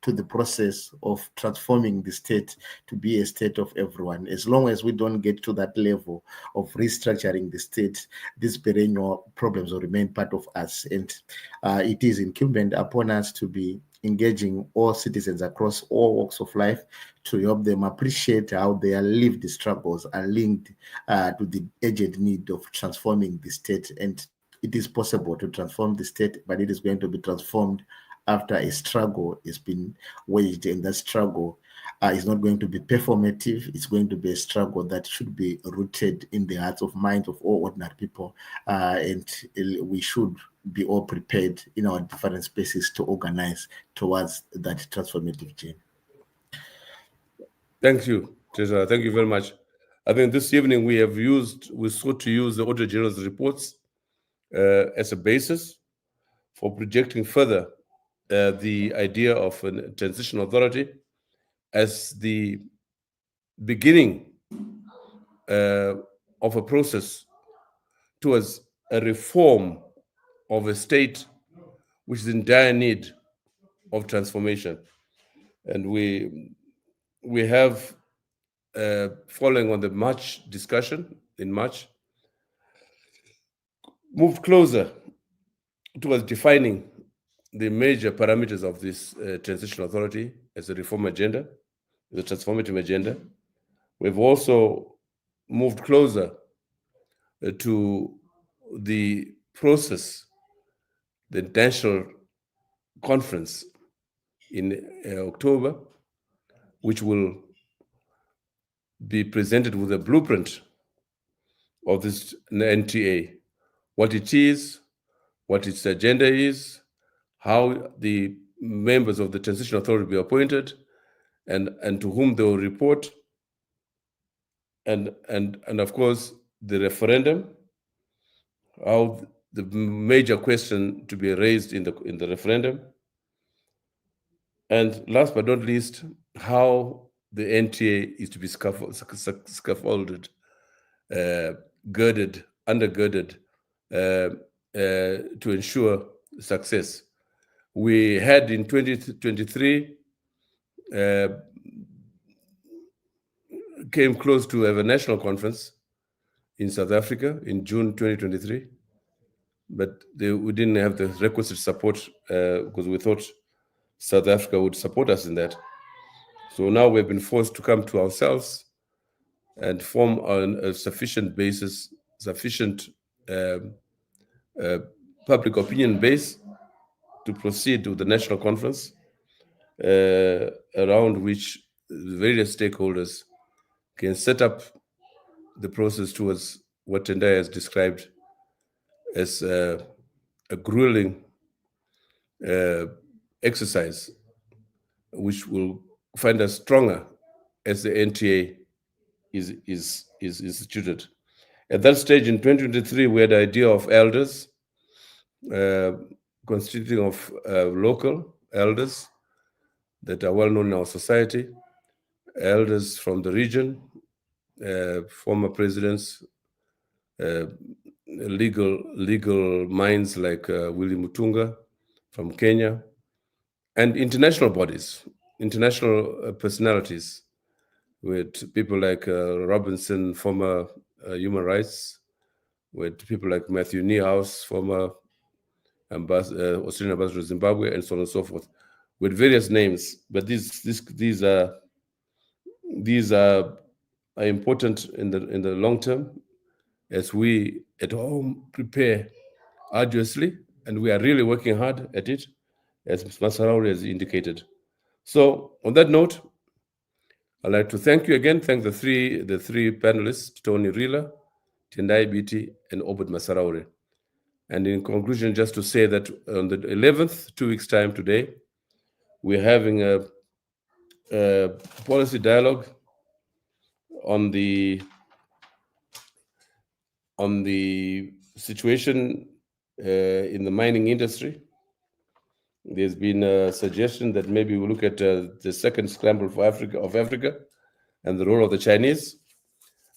[SPEAKER 4] to the process of transforming the state to be a state of everyone. As long as we don't get to that level of restructuring the state, these perennial problems will remain part of us. And it is incumbent upon us to be engaging all citizens across all walks of life to help them appreciate how their lived struggles are linked to the urgent need of transforming the state. And it is possible to transform the state, but it is going to be transformed after a struggle has been waged, and that struggle is not going to be performative. It's going to be a struggle that should be rooted in the hearts of minds of all ordinary people, and we should be all prepared in our different spaces to organize towards that transformative change.
[SPEAKER 1] Thank you, Tezara. Thank you very much. I think this evening we sought to use the Auditor-General's reports as a basis for projecting further the idea of a transitional authority as the beginning of a process towards a reform of a state which is in dire need of transformation. And we have, following on the March discussion in March, moved closer towards defining the major parameters of this transitional authority as a reform agenda, the transformative agenda. We've also moved closer to the process, the national conference in October, which will be presented with a blueprint of this NTA, what it is, what its agenda is, how the members of the transition authority will be appointed, and to whom they will report, and of course the referendum, how the major question to be raised in the referendum, and last but not least, how the NTA is to be scaffolded, undergirded to ensure success. We had in 2023 came close to have a national conference in South Africa in June 2023, but we didn't have the requisite support because we thought South Africa would support us in that. So now we've been forced to come to ourselves and form on a sufficient basis, sufficient public opinion base to proceed with the national conference, around which various stakeholders can set up the process towards what Tendai has described as a grueling exercise, which will find us stronger as the NTA is instituted. At that stage in 2023, we had the idea of elders, constituting of local elders that are well known in our society, elders from the region, former presidents, legal minds like Willy Mutunga from Kenya, and international bodies, international personalities, with people like Robinson, former human rights, with people like Matthew Niehaus, former Australian ambassador to Zimbabwe, and so on and so forth, with various names. But these are important in the long term, as we at home prepare arduously, and we are really working hard at it, as Ms. Masarauri has indicated. So on that note, I'd like to thank you again, thank the three panelists, Tony Rila, Tendai Biti, and Obed Masarauri. And in conclusion, just to say that on the 11th, 2 weeks' time today, we're having a policy dialogue on the situation in the mining industry. There's been a suggestion that maybe we look at the second scramble for Africa and the role of the Chinese,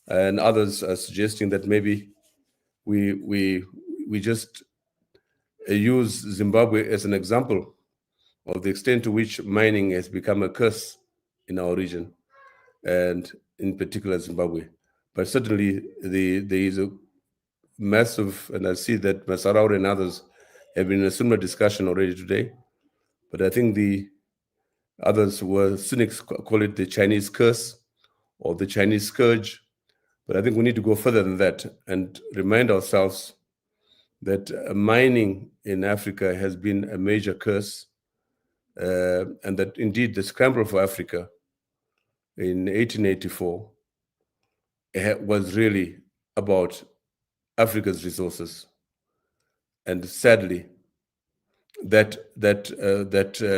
[SPEAKER 1] and others are suggesting that maybe we just use Zimbabwe as an example of the extent to which mining has become a curse in our region, and in particular Zimbabwe. But certainly there is a massive, and I see that Masarauri and others have been in a similar discussion already today, but I think the others were cynics call it the Chinese curse or the Chinese scourge. But I think we need to go further than that and remind ourselves that mining in Africa has been a major curse, and that indeed the scramble for Africa in 1884 was really about Africa's resources. And sadly, that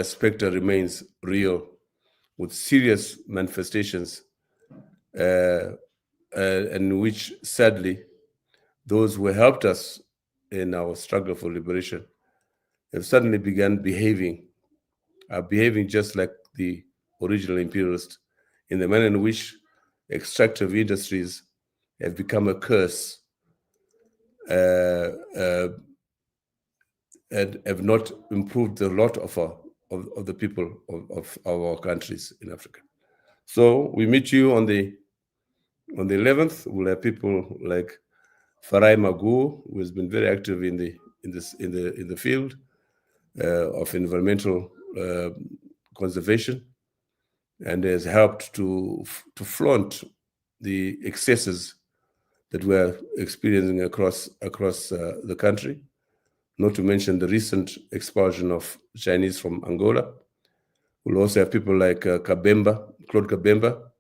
[SPEAKER 1] specter remains real, with serious manifestations, and which sadly those who helped us in our struggle for liberation have suddenly begun behaving just like the original imperialists, in the manner in which extractive industries have become a curse and have not improved the lot of the people of our countries in Africa. So we meet you on the 11th. We'll have people like Farai Magu, who has been very active in the field of environmental conservation, and has helped to flaunt the excesses that we're experiencing across the country. Not to mention the recent expulsion of Chinese from Angola. We'll also have people like Claude Kabemba,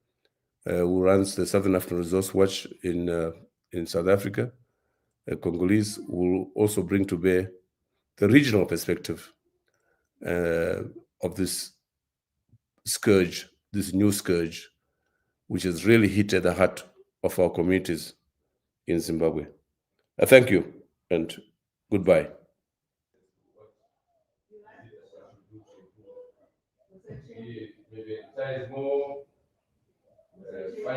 [SPEAKER 1] who runs the Southern African Resource Watch in South Africa. Congolese will also bring to bear the regional perspective of this scourge, this new scourge, which has really hit at the heart of our communities in Zimbabwe. I thank you and goodbye. Maybe more.